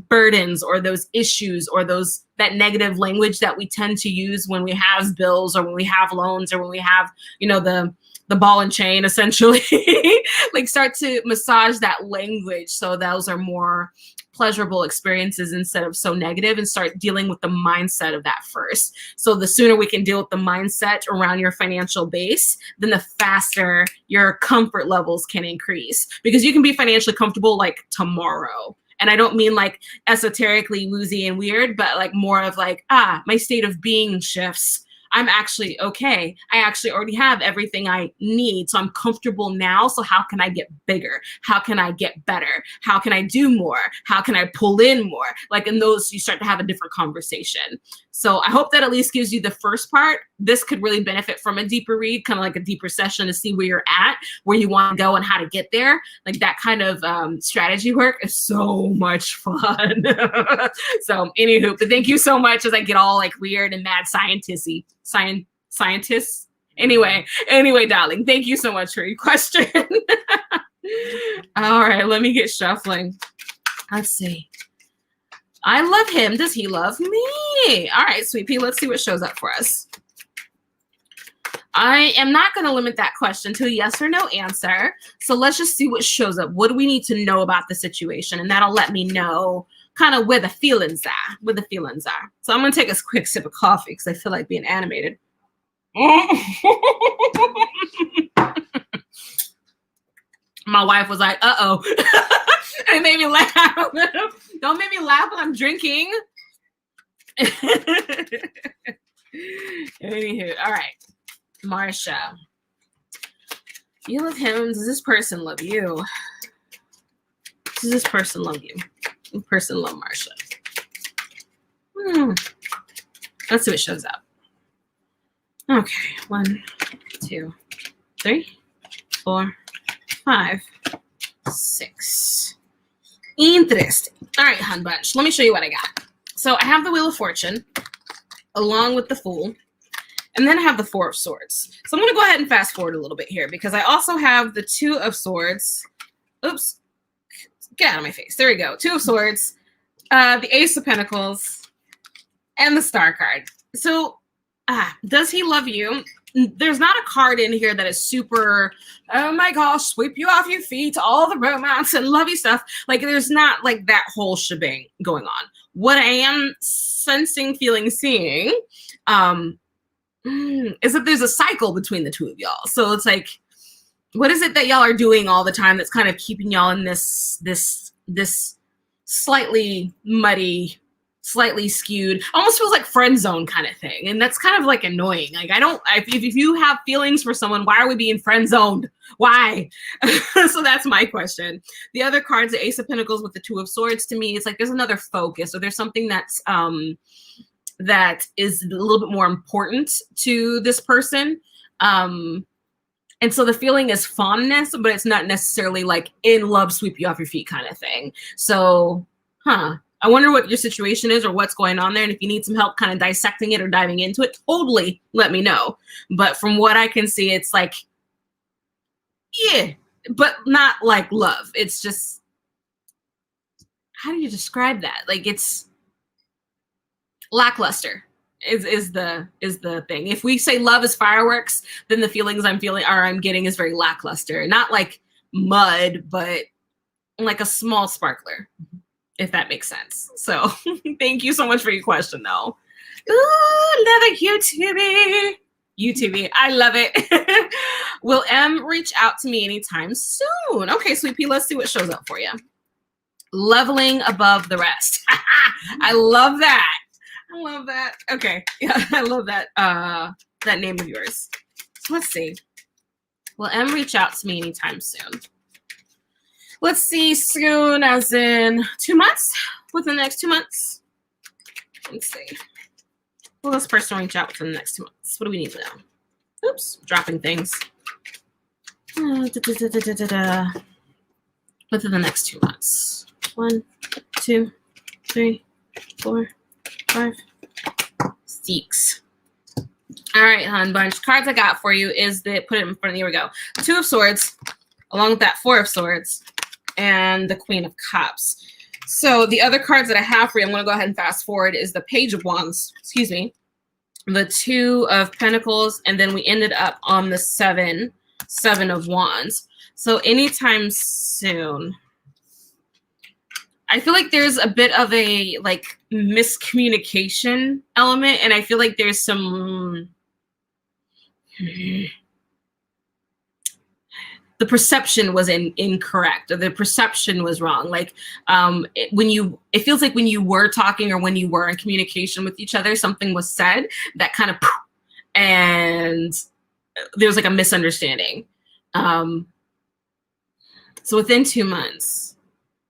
burdens or those issues or that negative language that we tend to use when we have bills or when we have loans or when we have, the ball and chain, essentially. Like, start to massage that language so those are more pleasurable experiences instead of so negative, and start dealing with the mindset of that first. So the sooner we can deal with the mindset around your financial base, then the faster your comfort levels can increase, because you can be financially comfortable like tomorrow. And I don't mean like esoterically woozy and weird, but like more of like, my state of being shifts. I'm actually okay. I actually already have everything I need. So I'm comfortable now. So how can I get bigger? How can I get better? How can I do more? How can I pull in more? Like, in those, you start to have a different conversation. So I hope that at least gives you the first part. This could really benefit from a deeper read, kind of like a deeper session to see where you're at, where you want to go and how to get there. Like, that kind of strategy work is so much fun. So anywho, but thank you so much, as I get all like weird and mad scientists. Anyway, darling, thank you so much for your question. All right, let me get shuffling. Let's see. I love him. Does he love me? All right, sweet pea, let's see what shows up for us. I am not going to limit that question to a yes or no answer. So let's just see what shows up. What do we need to know about the situation? And that'll let me know kind of where the feelings are, So I'm going to take a quick sip of coffee because I feel like being animated. My wife was like, uh-oh. It made me laugh. Don't make me laugh when I'm drinking. Anywho, all right. Marsha. You love him. Does this person love you? Does this person love you? This person love Marsha. Let's see what shows up. Okay. 1, 2, 3, 4, 5, 6. Interesting. All right, hun bunch. Let me show you what I got. So I have the Wheel of Fortune along with the Fool. And then I have the 4 of Swords. So I'm going to go ahead and fast forward a little bit here because I also have the 2 of Swords. Oops. Get out of my face. There we go. 2 of Swords, the Ace of Pentacles, and the Star card. So does he love you? There's not a card in here that is super, oh my gosh, sweep you off your feet, all the romance and lovey stuff. Like there's not like that whole shebang going on. What I am sensing, feeling, seeing, is that there's a cycle between the 2 of y'all. So it's like, what is it that y'all are doing all the time that's kind of keeping y'all in this slightly muddy, slightly skewed, almost feels like friend zone kind of thing. And that's kind of like annoying. Like if you have feelings for someone, why are we being friend zoned? Why? So that's my question. The other cards, the Ace of Pentacles with the 2 of Swords, to me, it's like there's another focus or there's something that's, that is a little bit more important to this person. And so the feeling is fondness, but it's not necessarily like in love, sweep you off your feet kind of thing. So, I wonder what your situation is or what's going on there. And if you need some help kind of dissecting it or diving into it, totally let me know. But from what I can see, it's like, yeah, but not like love. It's just, how do you describe that? Like it's lackluster is the thing. If we say love is fireworks, then the feelings I'm getting is very lackluster. Not like mud, but like a small sparkler, if that makes sense. So thank you so much for your question though. Ooh, another YouTubey. I love it. Will M reach out to me anytime soon? Okay, sweet pea, let's see what shows up for you. Leveling above the rest. I love that. I love that. Okay. Yeah, I love that that name of yours. So let's see. Will M reach out to me anytime soon? Let's see, soon as in 2 months? Within the next 2 months? Let's see. Will this person reach out within the next 2 months? What do we need to know? Oops, dropping things. Within the next 2 months. 1, 2, 3, 4, 5, 6. All right, hun bunch. Cards I got for you is the, put it in front, here we go. 2 of Swords, along with that 4 of Swords, and the Queen of Cups. So the other cards that I have for you, I'm going to go ahead and fast forward, is the Page of Wands, excuse me, the 2 of Pentacles, and then we ended up on the 7 of Wands. So anytime soon. I feel like there's a bit of a like miscommunication element, and I feel like there's some the perception was incorrect, or the perception was wrong. Like it feels like when you were talking or when you were in communication with each other, something was said that kind of, and there was like a misunderstanding. So within 2 months.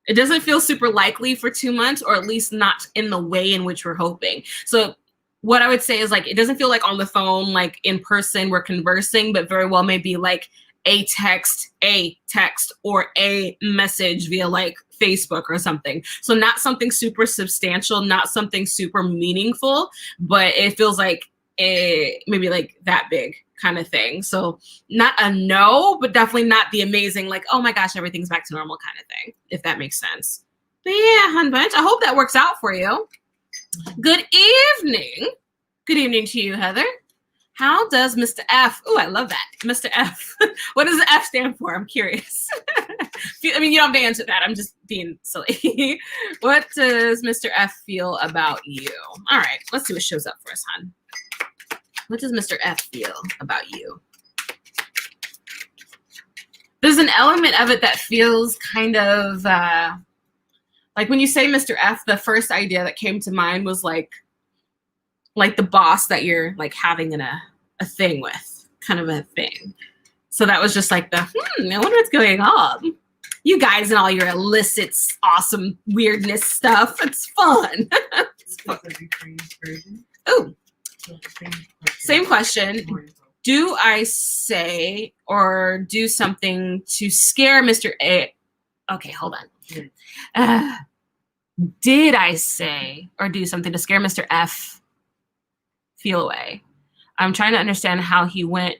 It doesn't feel super likely for 2 months, or at least not in the way in which we're hoping. So what I would say is like, it doesn't feel like on the phone, like in person we're conversing, but very well maybe like a text, or a message via like Facebook or something. So not something super substantial, not something super meaningful, but it feels like maybe like that big kind of thing. So not a no, but definitely not the amazing, like, oh my gosh, everything's back to normal kind of thing, if that makes sense. But yeah, hun bunch, I hope that works out for you. Good evening. Good evening to you, Heather. How does Mr. F, oh, I love that, Mr. F. What does the F stand for? I'm curious. I mean, you don't have to answer that. I'm just being silly. What does Mr. F feel about you? All right, let's see what shows up for us, hon. What does Mr. F feel about you? There's an element of it that feels kind of like when you say Mr. F, the first idea that came to mind was like the boss that you're like having a thing with, kind of a thing. So that was just like the, I wonder what's going on. You guys and all your illicit, awesome weirdness stuff. It's fun. It's fun. Oh, same question. Do I say or do something to scare Mr. A? Okay, hold on. Did I say or do something to scare Mr. F feel away? I'm trying to understand how he went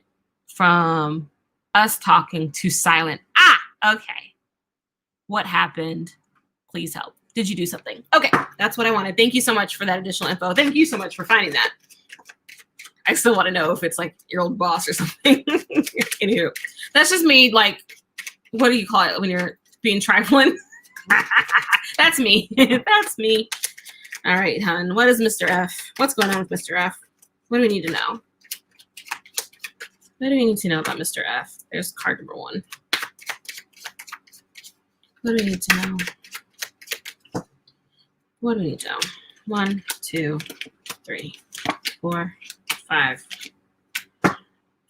from us talking to silent. Okay. What happened? Please help. Did you do something? Okay, that's what I wanted. Thank you so much for that additional info. Thank you so much for finding that. I still want to know if it's like your old boss or something. Anywho, that's just me. Like, what do you call it when you're being trifling? That's me. That's me. All right, hun. What is Mr. F? What's going on with Mr. F? What do we need to know? What do we need to know about Mr. F? There's card number 1. What do we need to know? What do we need to know? 1, 2, 3, 4, 5.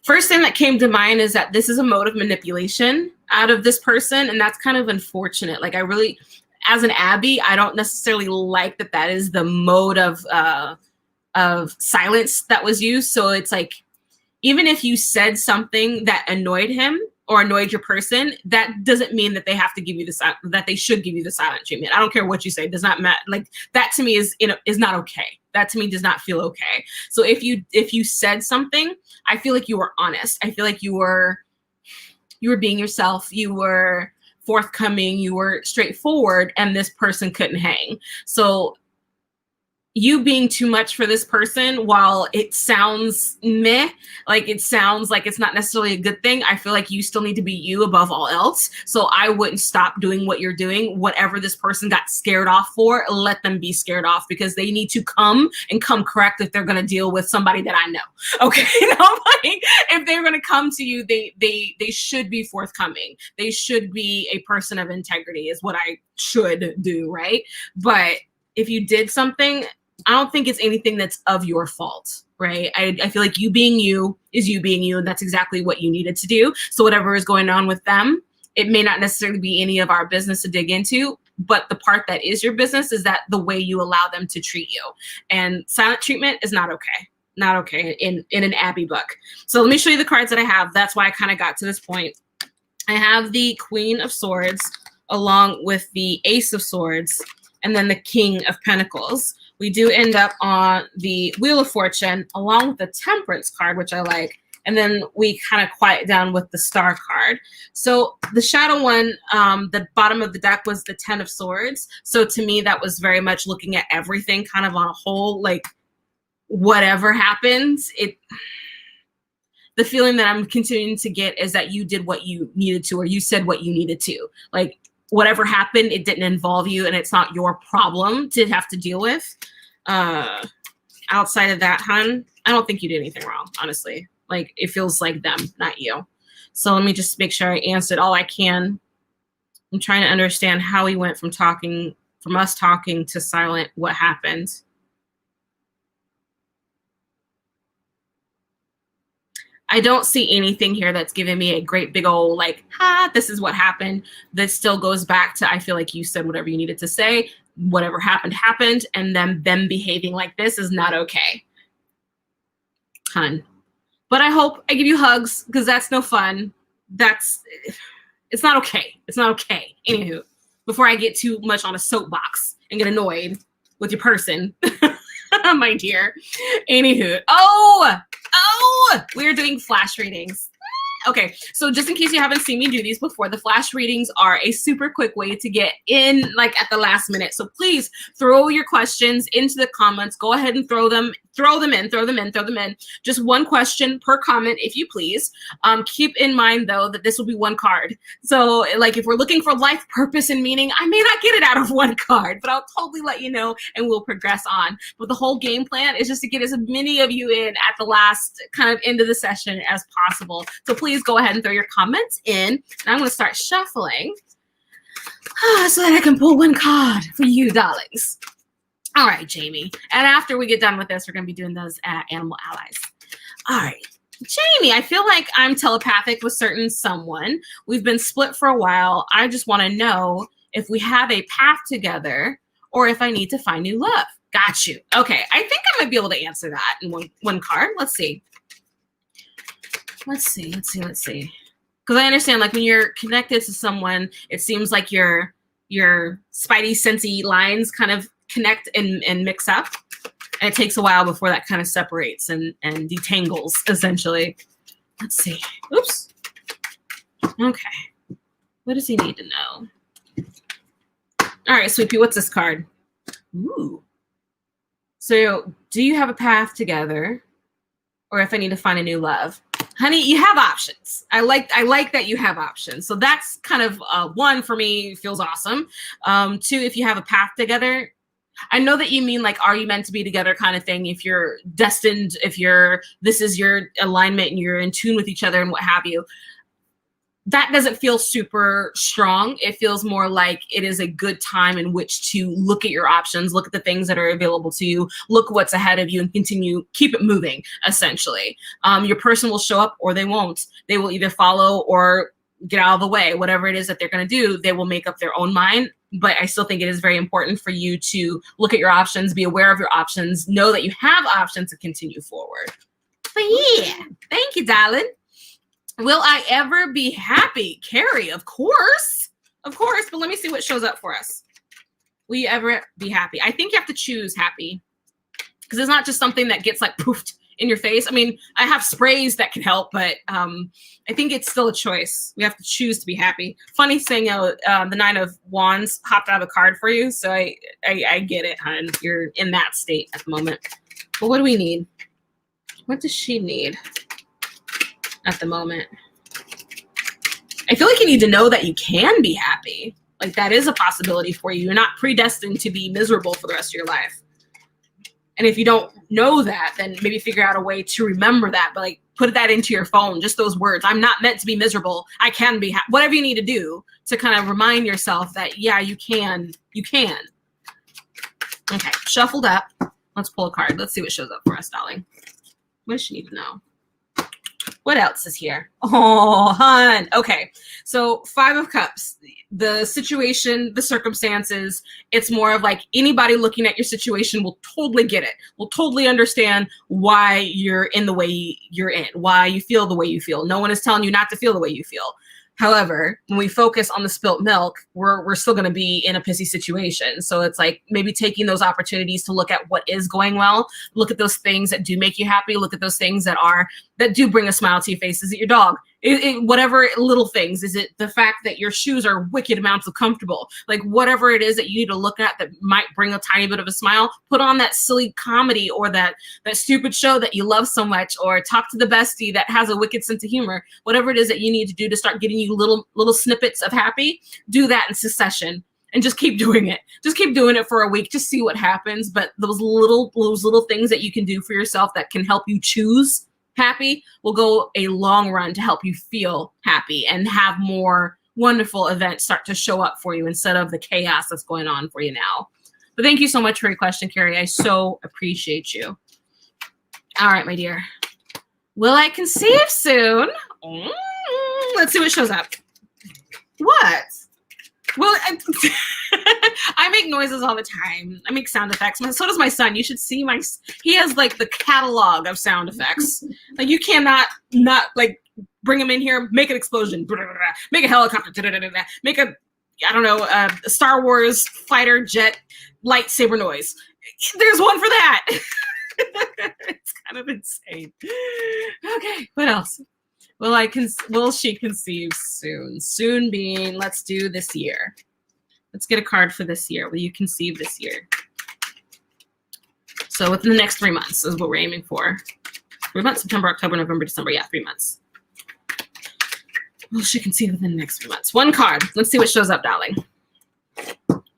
First thing that came to mind is that this is a mode of manipulation out of this person, and that's kind of unfortunate. Like, I really, as an Abbie, I don't necessarily like that is the mode of silence that was used. So it's like, even if you said something that annoyed him or annoyed your person, that doesn't mean that they have to give you that they should give you the silent treatment. I don't care what you say. It does not matter. Like, that to me is not okay. That to me does not feel okay. So if you said something, I feel like you were honest. I feel like you were being yourself. You were forthcoming. You were straightforward, and this person couldn't hang. So you being too much for this person, while it sounds meh, like it sounds like it's not necessarily a good thing, I feel like you still need to be you above all else. So I wouldn't stop doing what you're doing. Whatever this person got scared off for, let them be scared off, because they need to come correct if they're going to deal with somebody that I know. Okay, if they're going to come to you, they should be forthcoming. They should be a person of integrity, is what I should do, right? But if you did something, I don't think it's anything that's of your fault, right? I feel like you being you is you being you, and that's exactly what you needed to do. So whatever is going on with them, it may not necessarily be any of our business to dig into, but the part that is your business is that the way you allow them to treat you. And silent treatment is not okay. Not okay in an Abbie book. So let me show you the cards that I have. That's why I kind of got to this point. I have the Queen of Swords along with the Ace of Swords and then the King of Pentacles. We do end up on the Wheel of Fortune along with the Temperance card, which I like. And then we kind of quiet down with the Star card. So the shadow one, the bottom of the deck was the 10 of Swords. So to me, that was very much looking at everything kind of on a whole, like whatever happens, the feeling that I'm continuing to get is that you did what you needed to, or you said what you needed to. Like, whatever happened, it didn't involve you, and it's not your problem to have to deal with. Outside of that, hun, I don't think you did anything wrong, honestly. Like, it feels like them, not you. So let me just make sure I answered all I can. I'm trying to understand how we went from us talking to silent. What happened? I don't see anything here that's giving me a great big old like, this is what happened. This still goes back to, I feel like you said whatever you needed to say. Whatever happened, happened. And then them behaving like this is not okay. Hun. But I hope I give you hugs, because that's no fun. It's not okay. It's not okay. Anywho, before I get too much on a soapbox and get annoyed with your person, my dear. Anywho, we're doing flash readings. Okay, so just in case you haven't seen me do these before, the flash readings are a super quick way to get in like at the last minute. So please throw your questions into the comments. Go ahead and throw them in. Just one question per comment, if you please. Keep in mind though that this will be one card. So like if we're looking for life purpose and meaning, I may not get it out of one card, but I'll totally let you know and we'll progress on. But the whole game plan is just to get as many of you in at the last kind of end of the session as possible. So please go ahead and throw your comments in. And I'm going to start shuffling so that I can pull one card for you, darlings. All right, Jamie. And after we get done with this, we're going to be doing those animal allies. All right. Jamie, I feel like I'm telepathic with certain someone. We've been split for a while. I just want to know if we have a path together or if I need to find new love. Got you. Okay. I think I might be able to answer that in one card. Let's see. Let's see. Because I understand, like, when you're connected to someone, it seems like your spidey, sensey lines kind of connect and mix up. And it takes a while before that kind of separates and detangles, essentially. Let's see. Oops. Okay. What does he need to know? All right, Sweet Pea, what's this card? Ooh. So, do you have a path together? Or if I need to find a new love? Honey, you have options. I like that you have options. So that's kind of one for me, feels awesome. Two, if you have a path together, I know that you mean like, are you meant to be together kind of thing? If you're destined, this is your alignment and you're in tune with each other and what have you. That doesn't feel super strong. It feels more like it is a good time in which to look at your options, look at the things that are available to you, look what's ahead of you and keep it moving, essentially. Your person will show up or they won't. They will either follow or get out of the way. Whatever it is that they're going to do, they will make up their own mind. But I still think it is very important for you to look at your options, be aware of your options, know that you have options to continue forward. But yeah, thank you, darling. Will I ever be happy? Carrie, of course. Of course, but let me see what shows up for us. Will you ever be happy? I think you have to choose happy. Because it's not just something that gets like poofed in your face. I mean, I have sprays that can help, but I think it's still a choice. We have to choose to be happy. Funny thing, the Nine of Wands hopped out of a card for you, so I get it, hon. You're in that state at the moment. But what do we need? What does she need at the moment? I feel like you need to know that you can be happy. Like that is a possibility for you. You're not predestined to be miserable for the rest of your life. And if you don't know that, then maybe figure out a way to remember that. But like put that into your phone, just those words. I'm not meant to be miserable. I can be happy. Whatever you need to do to kind of remind yourself that, yeah, you can. You can. Okay, shuffled up. Let's pull a card. Let's see what shows up for us, darling. What does she need to know? What else is here? Oh, hun. Okay. So 5 of Cups, the situation, the circumstances, it's more of like anybody looking at your situation will totally get it. Will totally understand why you're in the way you're in, why you feel the way you feel. No one is telling you not to feel the way you feel. However, when we focus on the spilt milk, we're still going to be in a pissy situation. So it's like maybe taking those opportunities to look at what is going well, look at those things that do make you happy, look at those things that do bring a smile to your face. Is it your dog? Whatever little things. Is it the fact that your shoes are wicked amounts of comfortable? Like whatever it is that you need to look at that might bring a tiny bit of a smile, put on that silly comedy or that stupid show that you love so much, or talk to the bestie that has a wicked sense of humor. Whatever it is that you need to do to start getting you little snippets of happy, do that in succession. And just keep doing it. Just keep doing it for a week. Just see what happens. But those little things that you can do for yourself that can help you choose happy will go a long run to help you feel happy and have more wonderful events start to show up for you instead of the chaos that's going on for you now. But thank you so much for your question, Carrie. I so appreciate you. All right, my dear. Will I conceive soon? Let's see what shows up. What? Well, I make noises all the time. I make sound effects. So does my son. You should see he has like the catalog of sound effects. Like you cannot not like bring him in here, make an explosion, make a helicopter, make a Star Wars fighter jet lightsaber noise. There's one for that. It's kind of insane. Okay, what else? Will she conceive soon? Soon being, let's do this year. Let's get a card for this year. Will you conceive this year? So within the next 3 months is what we're aiming for. 3 months, September, October, November, December. Yeah, 3 months. Will she conceive within the next 3 months? One card. Let's see what shows up, darling.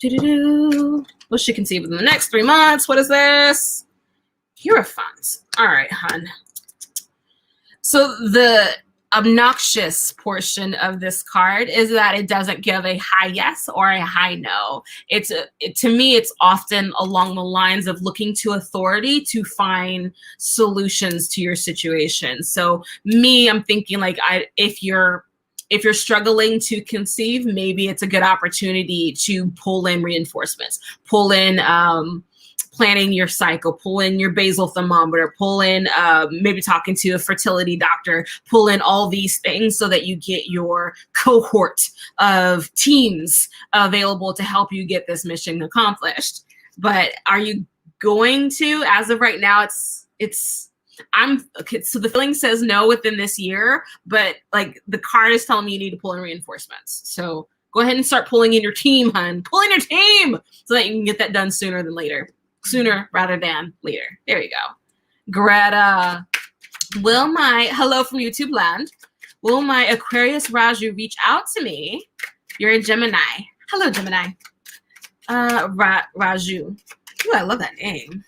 Will she conceive within the next 3 months? What is this? Hierophant. All right, hun. So the obnoxious portion of this card is that it doesn't give a high yes or a high no. To me, it's often along the lines of looking to authority to find solutions to your situation. So me, I'm thinking like if you're struggling to conceive, maybe it's a good opportunity to pull in reinforcements, pull in planning your cycle, pull in your basal thermometer, pull in maybe talking to a fertility doctor, pull in all these things so that you get your cohort of teams available to help you get this mission accomplished. But are you going to? As of right now, okay, so the feeling says no within this year, but like the card is telling me you need to pull in reinforcements. So go ahead and start pulling in your team, hun. Pull in your team so that you can get that done sooner than later. Sooner rather than later. There you go. Greta, hello from YouTube land. Will my Aquarius Raju reach out to me? You're a Gemini. Hello, Gemini. Raju. Ooh, I love that name.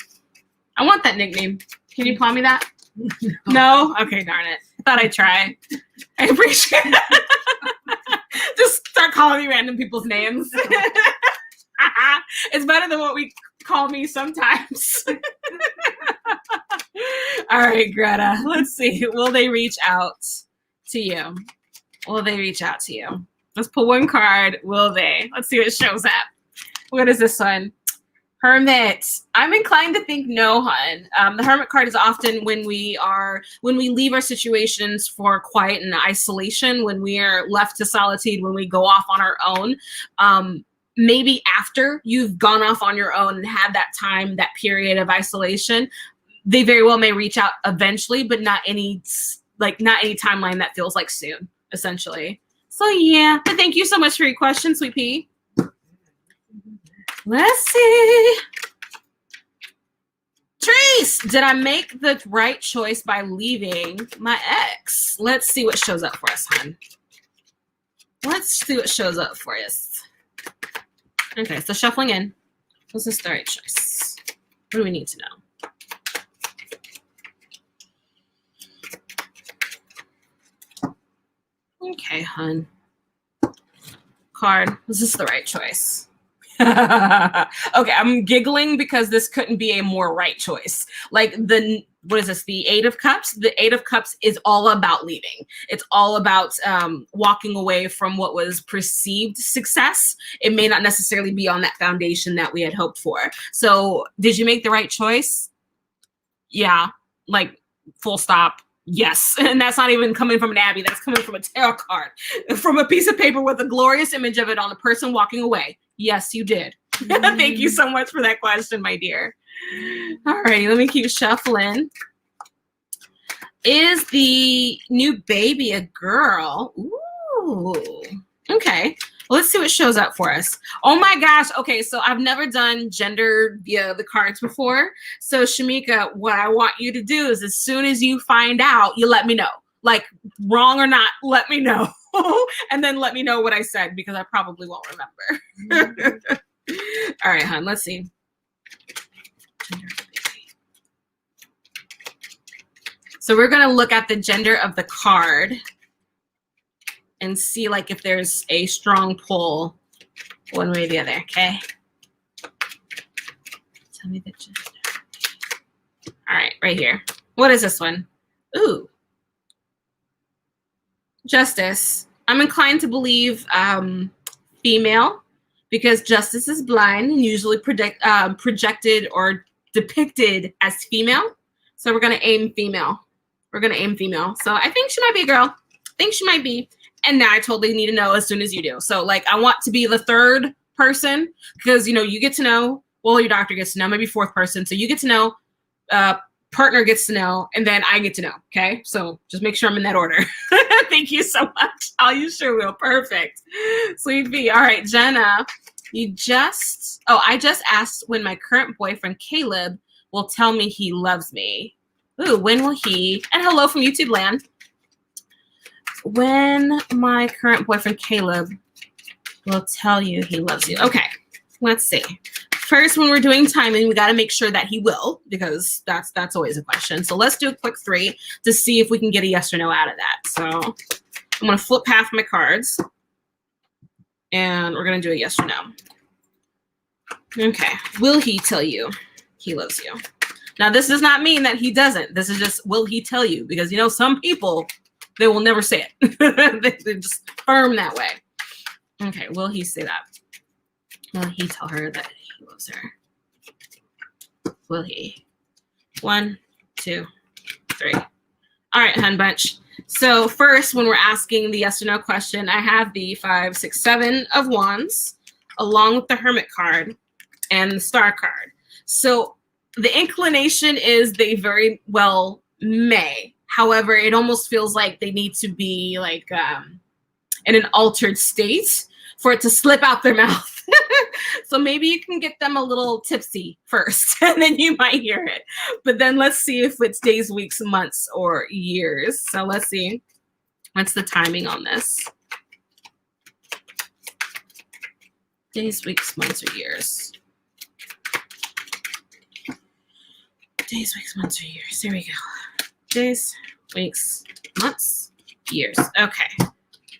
I want that nickname. Can you call me that? No? Okay, darn it. I thought I'd try. I appreciate it. Just start calling me random people's names. It's better than what we call me sometimes. All right, Greta. Let's see. Will they reach out to you? Will they reach out to you? Let's pull one card. Will they? Let's see what shows up. What is this one? Hermit. I'm inclined to think no, hun. The Hermit card is often when we leave our situations for quiet and isolation, when we are left to solitude, when we go off on our own. Maybe after you've gone off on your own and had that time, that period of isolation, they very well may reach out eventually, but not any timeline that feels like soon, essentially. So yeah, but thank you so much for your question, Sweet Pea. Let's see. Trace, did I make the right choice by leaving my ex? Let's see what shows up for us, hon. Let's see what shows up for us. Okay, so shuffling in. Was this the right choice? What do we need to know? Okay, hun. Card. Was this the right choice? Okay, I'm giggling because this couldn't be a more right choice. Like what is this? The Eight of Cups? The Eight of Cups is all about leaving. It's all about walking away from what was perceived success. It may not necessarily be on that foundation that we had hoped for. So did you make the right choice? Yeah, like full stop. Yes, and that's not even coming from an Abbie. That's coming from a tarot card, from a piece of paper with a glorious image of it on a person walking away. Yes, you did. Thank you so much for that question, my dear. All right, let me keep shuffling. Is the new baby a girl? Ooh, okay. Well, let's see what shows up for us. Oh my gosh. Okay, so I've never done gender via the cards before. So Shamika, what I want you to do is as soon as you find out, you let me know. Like wrong or not, let me know. And then let me know what I said because I probably won't remember. All right, hon, let's see. So we're going to look at the gender of the card and see like if there's a strong pull one way or the other, okay? Tell me the gender. All right, right here. What is this one? Ooh. Justice. I'm inclined to believe female because justice is blind and usually projected or depicted as female. So we're going to aim female. We're going to aim female. So I think she might be a girl. I think she might be. And now I totally need to know as soon as you do. So like I want to be the third person because, you know, you get to know, well, your doctor gets to know, maybe fourth person. So you get to know partner gets to know, and then I get to know. Okay, so just make sure I'm in that order. Thank you so much. Oh, you sure will. Perfect. Sweet V. All right, Jenna, I just asked when my current boyfriend Caleb will tell me he loves me. Ooh, when will he? And hello from YouTube land. When my current boyfriend Caleb will tell you he loves you. Okay, let's see. First, when we're doing timing, we got to make sure that he will, because that's always a question. So let's do a quick 3 to see if we can get a yes or no out of that. So I'm going to flip half my cards, and we're going to do a yes or no. Okay. Will he tell you he loves you? Now, this does not mean that he doesn't. This is just, will he tell you? Because, you know, some people, they will never say it. They're just firm that way. Okay. Will he say that? Will he tell her that he loves her? Will he? 1, 2, 3. All right, hun bunch. So first, when we're asking the yes or no question, I have the 5, 6, 7 of wands, along with the hermit card and the star card. So the inclination is they very well may. However, it almost feels like they need to be like in an altered state for it to slip out their mouth. So maybe you can get them a little tipsy first, and then you might hear it. But then let's see if it's days, weeks, months, or years. So let's see. What's the timing on this? Days, weeks, months, or years. Days, weeks, months, or years. There we go. Days, weeks, months, years. Okay.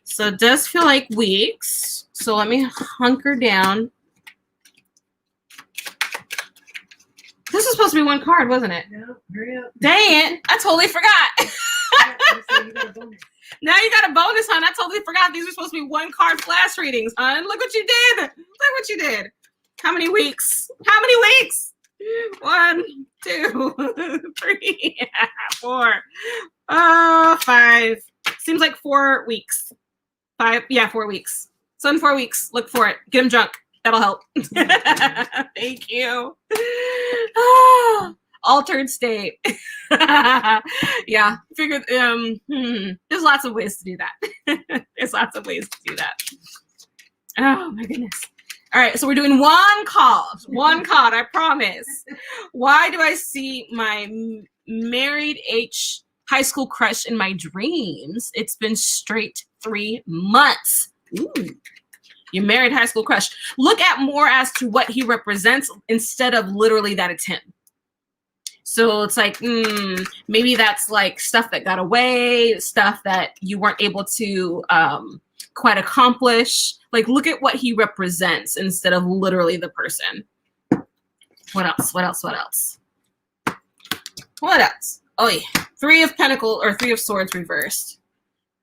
So it does feel like weeks. So let me hunker down. This was supposed to be one card, wasn't it? No, hurry up. Dang it. I totally forgot. You got a bonus. Now you got a bonus, hon. I totally forgot these were supposed to be one card flash readings, hon. Look what you did. Look what you did. How many weeks? How many weeks? 1, 2, 3, 4, 5. Seems like 4 weeks. 5, yeah, 4 weeks. So in 4 weeks, look for it. Get him drunk. That'll help. Thank you. Altered state. Yeah, figured. There's lots of ways to do that. There's lots of ways to do that. Oh my goodness. All right, so we're doing one card. One card, I promise. Why do I see my married high school crush in my dreams? It's been straight 3 months. Ooh. Your married high school crush. Look at more as to what he represents instead of literally that it's him. So it's like, maybe that's like stuff that got away, stuff that you weren't able to quite accomplish. Like, look at what he represents instead of literally the person. What else? What else? What else? What else? Oh, yeah. 3 of Pentacles or 3 of Swords reversed.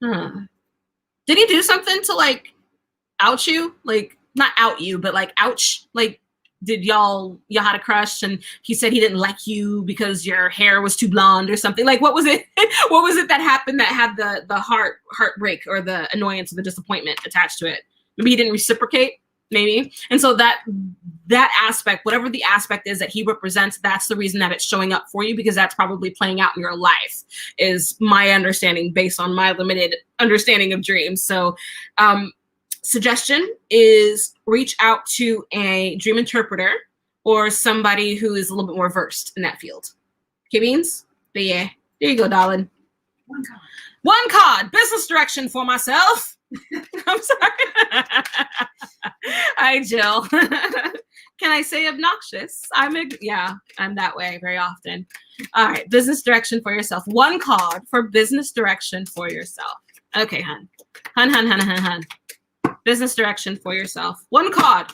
Did he do something to like out you? Like, not out you, but like ouch. Like, did y'all had a crush and he said he didn't like you because your hair was too blonde or something? Like, what was it? What was it that happened that had the heartbreak or the annoyance or the disappointment attached to it? Maybe he didn't reciprocate, maybe. And so that aspect, whatever the aspect is that he represents, that's the reason that it's showing up for you, because that's probably playing out in your life, is my understanding based on my limited understanding of dreams. So suggestion is reach out to a dream interpreter or somebody who is a little bit more versed in that field. Okay, Beans? But yeah, there you go, darling. One card. Business direction for myself. I'm sorry. Hi, Jill. Can I say obnoxious? I'm that way very often. All right, business direction for yourself. One card for business direction for yourself. Okay, hun. Hun. Business direction for yourself. One card.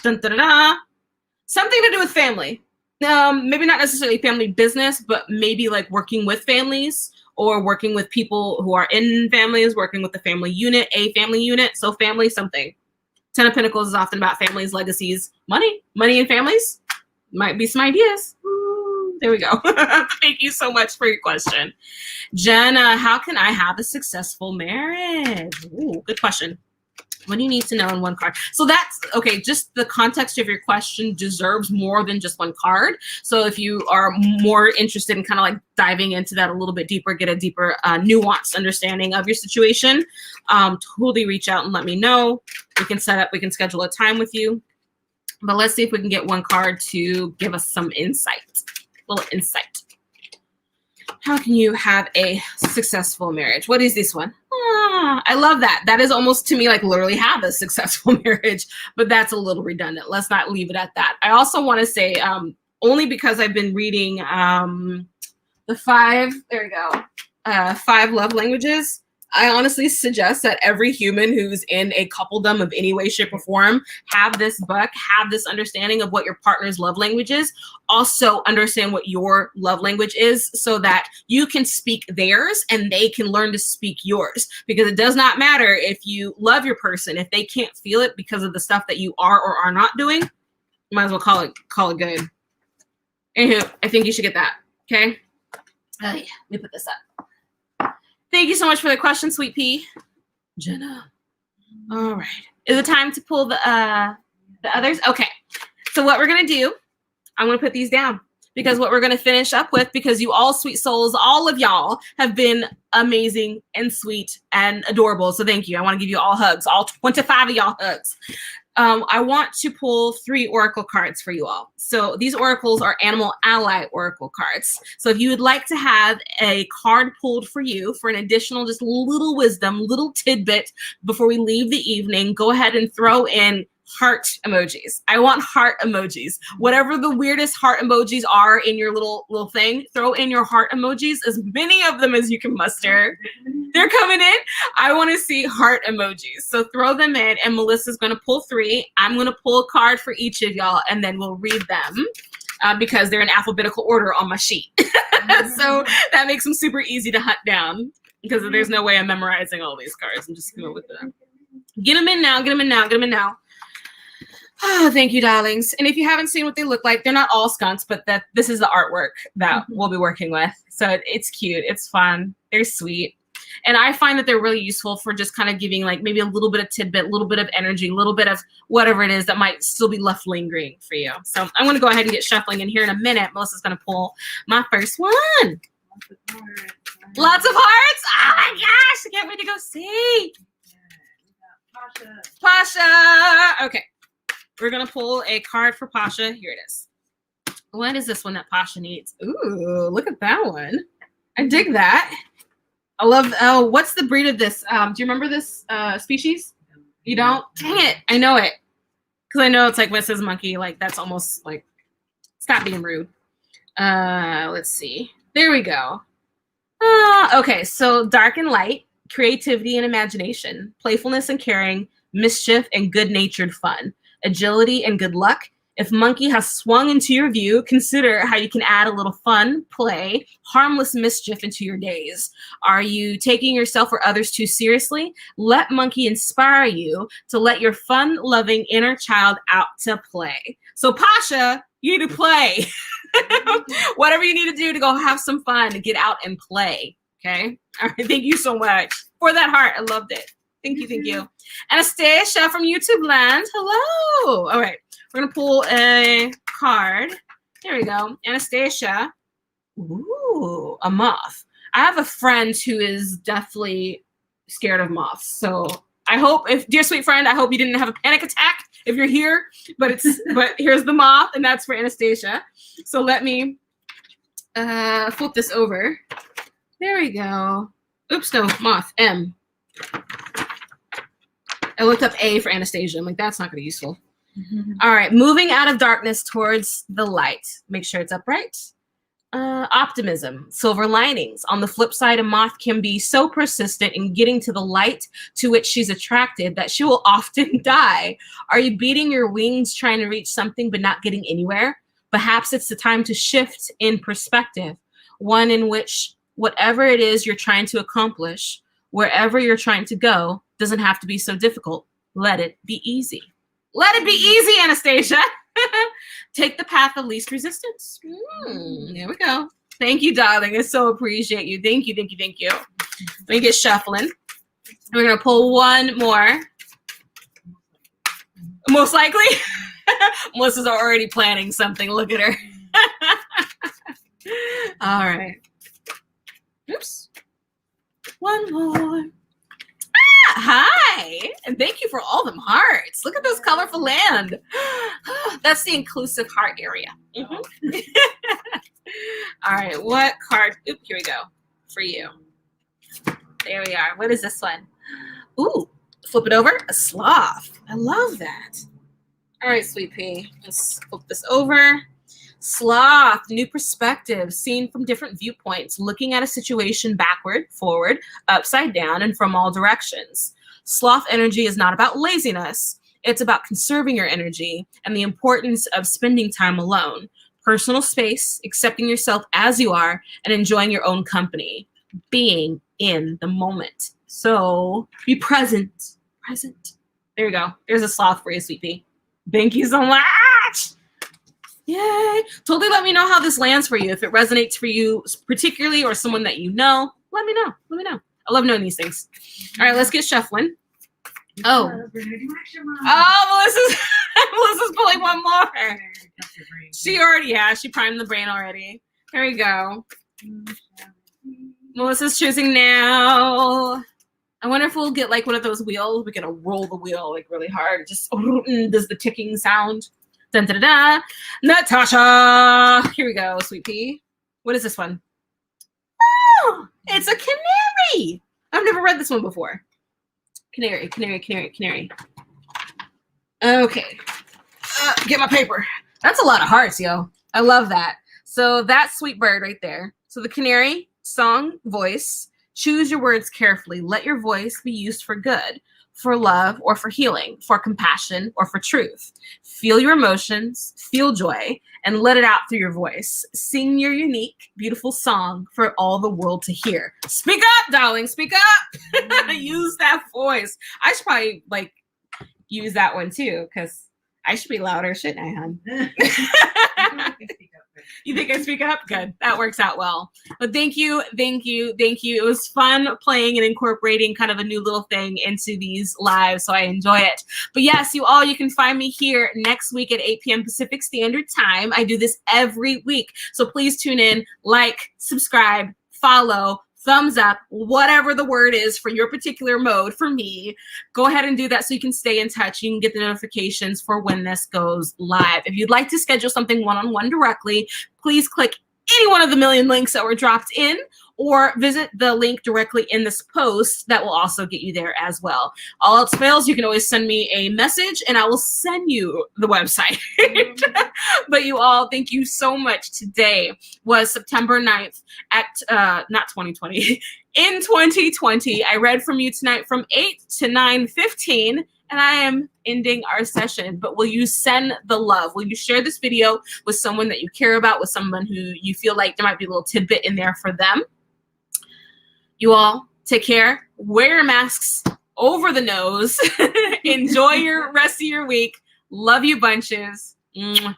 Dun, dun, dun, dun. Something to do with family. Maybe not necessarily family business, but maybe like working with families or working with people who are in families, working with the family unit, a family unit. So family something. 10 of Pentacles is often about families, legacies, money and families. Might be some ideas. Ooh, there we go. Thank you so much for your question. Jenna, how can I have a successful marriage? Ooh, good question. What do you need to know in one card? So that's okay. Just the context of your question deserves more than just one card. So if you are more interested in kind of like diving into that a little bit deeper, get a deeper nuanced understanding of your situation, totally reach out and let me know. We can schedule a time with you. But let's see if we can get one card to give us some insight, a little insight. How can you have a successful marriage? What is this one? I love that. That is almost to me like literally have a successful marriage, but that's a little redundant. Let's not leave it at that. I also want to say, only because I've been reading the 5 love languages, I honestly suggest that every human who's in a coupledom of any way, shape, or form have this book, have this understanding of what your partner's love language is. Also understand what your love language is so that you can speak theirs and they can learn to speak yours. Because it does not matter if you love your person. If they can't feel it because of the stuff that you are or are not doing, you might as well call it good. Anywho, I think you should get that. Okay? Yeah, let me put this up. Thank you so much for the question, Sweet Pea. Jenna. All right. Is it time to pull the others? Okay. So what we're going to do, I'm going to put these down because what we're going to finish up with, because you all sweet souls, all of y'all have been amazing and sweet and adorable. So thank you. I want to give you all hugs, all 25 of y'all hugs. I want to pull 3 oracle cards for you all. So these oracles are animal ally oracle cards. So if you would like to have a card pulled for you for an additional just little wisdom, little tidbit before we leave the evening, go ahead and throw in heart emojis. I want heart emojis. Whatever the weirdest heart emojis are in your little thing, throw in your heart emojis, as many of them as you can muster. They're coming in. I want to see heart emojis. So throw them in, and Melissa's going to pull 3. I'm going to pull a card for each of y'all, and then we'll read them because they're in alphabetical order on my sheet. So that makes them super easy to hunt down because there's no way I'm memorizing all these cards. I'm just going to with them. Get them in now. Get them in now. Get them in now. Oh, thank you, darlings. And if you haven't seen what they look like, they're not all skunks, but this is the artwork that we'll be working with. So it's cute. It's fun. They're sweet. And I find that they're really useful for just kind of giving like maybe a little bit of tidbit, a little bit of energy, a little bit of whatever it is that might still be left lingering for you. So I'm going to go ahead and get shuffling in here in a minute. Melissa's going to pull my first one. Lots of hearts. Oh my gosh. I can't wait to go see. Pasha. Okay. We're going to pull a card for Pasha. Here it is. What is this one that Pasha needs? Ooh, look at that one. I dig that. I love, oh, what's the breed of this? Do you remember this species? You don't? Dang it. I know it. Because I know it's like when it says monkey, like that's almost like, stop being rude. Let's see. There we go. Okay, so dark and light, creativity and imagination, playfulness and caring, mischief and good-natured fun, agility and good luck. If monkey has swung into your view, consider how you can add a little fun, play, harmless mischief into your days. Are you taking yourself or others too seriously? Let monkey inspire you to let your fun-loving inner child out to play. So Pasha, you need to play. Whatever you need to do to go have some fun, to get out and play. Okay? All right, thank you so much for that heart. I loved it. Thank you, thank you. Anastasia from YouTube land. Hello. All right. We're going to pull a card. There we go. Anastasia. Ooh, a moth. I have a friend who is definitely scared of moths. So I hope, dear sweet friend, I hope you didn't have a panic attack if you're here. But here's the moth, and that's for Anastasia. So let me flip this over. There we go. Oops, no, moth, M. I looked up A for Anastasia. I'm like, that's not going to be useful. All right, moving out of darkness towards the light. Make sure it's upright. Optimism, silver linings. On the flip side, a moth can be so persistent in getting to the light to which she's attracted that she will often die. Are you beating your wings trying to reach something but not getting anywhere? Perhaps it's the time to shift in perspective, one in which whatever it is you're trying to accomplish, wherever you're trying to go, doesn't have to be so difficult. Let it be easy. Let it be easy, Anastasia. Take the path of least resistance. There we go. Thank you, darling. I so appreciate you. Thank you, thank you, thank you. Let me get shuffling. We're going to pull one more. Most likely. Melissa's already planning something. Look at her. All right. Oops. One more. Hi, and thank you for all them hearts. Look at those colorful land. That's the inclusive heart area. Mm-hmm. All right, what card? Oop, here we go for you. There we are. What is this one? Ooh, flip it over. A sloth. I love that. All right, sweet pea. Let's flip this over. Sloth, new perspective, seen from different viewpoints, looking at a situation backward, forward, upside down, and from all directions. Sloth energy is not about laziness. It's about conserving your energy and the importance of spending time alone, personal space, accepting yourself as you are, and enjoying your own company, being in the moment. So be present, present. There you go. There's a sloth for you, sweet pea. Thank you so much. Yay. Totally let me know how this lands for you. If it resonates for you particularly or someone that you know, let me know. Let me know. I love knowing these things. All right, let's get shuffling. Oh. Oh, Melissa's pulling one more. She already has. She primed the brain already. There we go. Melissa's choosing now. I wonder if we'll get like one of those wheels. We gotta roll the wheel like really hard. It just does the ticking sound. Dun, da, da, da. Natasha. Here we go, sweet pea. What is this one? Oh, it's a canary. I've never read this one before. Canary, canary, canary, canary. Okay. Get my paper. That's a lot of hearts, yo. I love that. So that's sweet bird right there. So the canary, song, voice. Choose your words carefully. Let your voice be used for good, for love, or for healing, for compassion, or for truth. Feel your emotions, feel joy, and let it out through your voice. Sing your unique, beautiful song for all the world to hear. Speak up, darling, speak up. Use that voice. I should probably like use that one too, because I should be louder, shouldn't I, hon? You think I speak up? Good. That works out well. But thank you, thank you, thank you. It was fun playing and incorporating kind of a new little thing into these lives, so I enjoy it. But yes, you all, you can find me here next week at 8 p.m. Pacific Standard Time. I do this every week, so please tune in, like, subscribe, follow, thumbs up, whatever the word is for your particular mode. For me, go ahead and do that so you can stay in touch. You can get the notifications for when this goes live. If you'd like to schedule something one-on-one directly, please click any one of the million links that were dropped in, or visit the link directly in this post that will also get you there as well. All else fails, you can always send me a message and I will send you the website. But you all, thank you so much. Today was September 9th at, not 2020, in 2020. I read from you tonight from 8 to 9:15. And I am ending our session, but will you send the love? Will you share this video with someone that you care about, with someone who you feel like there might be a little tidbit in there for them? You all take care. Wear your masks over the nose. Enjoy your rest of your week. Love you bunches. Mwah.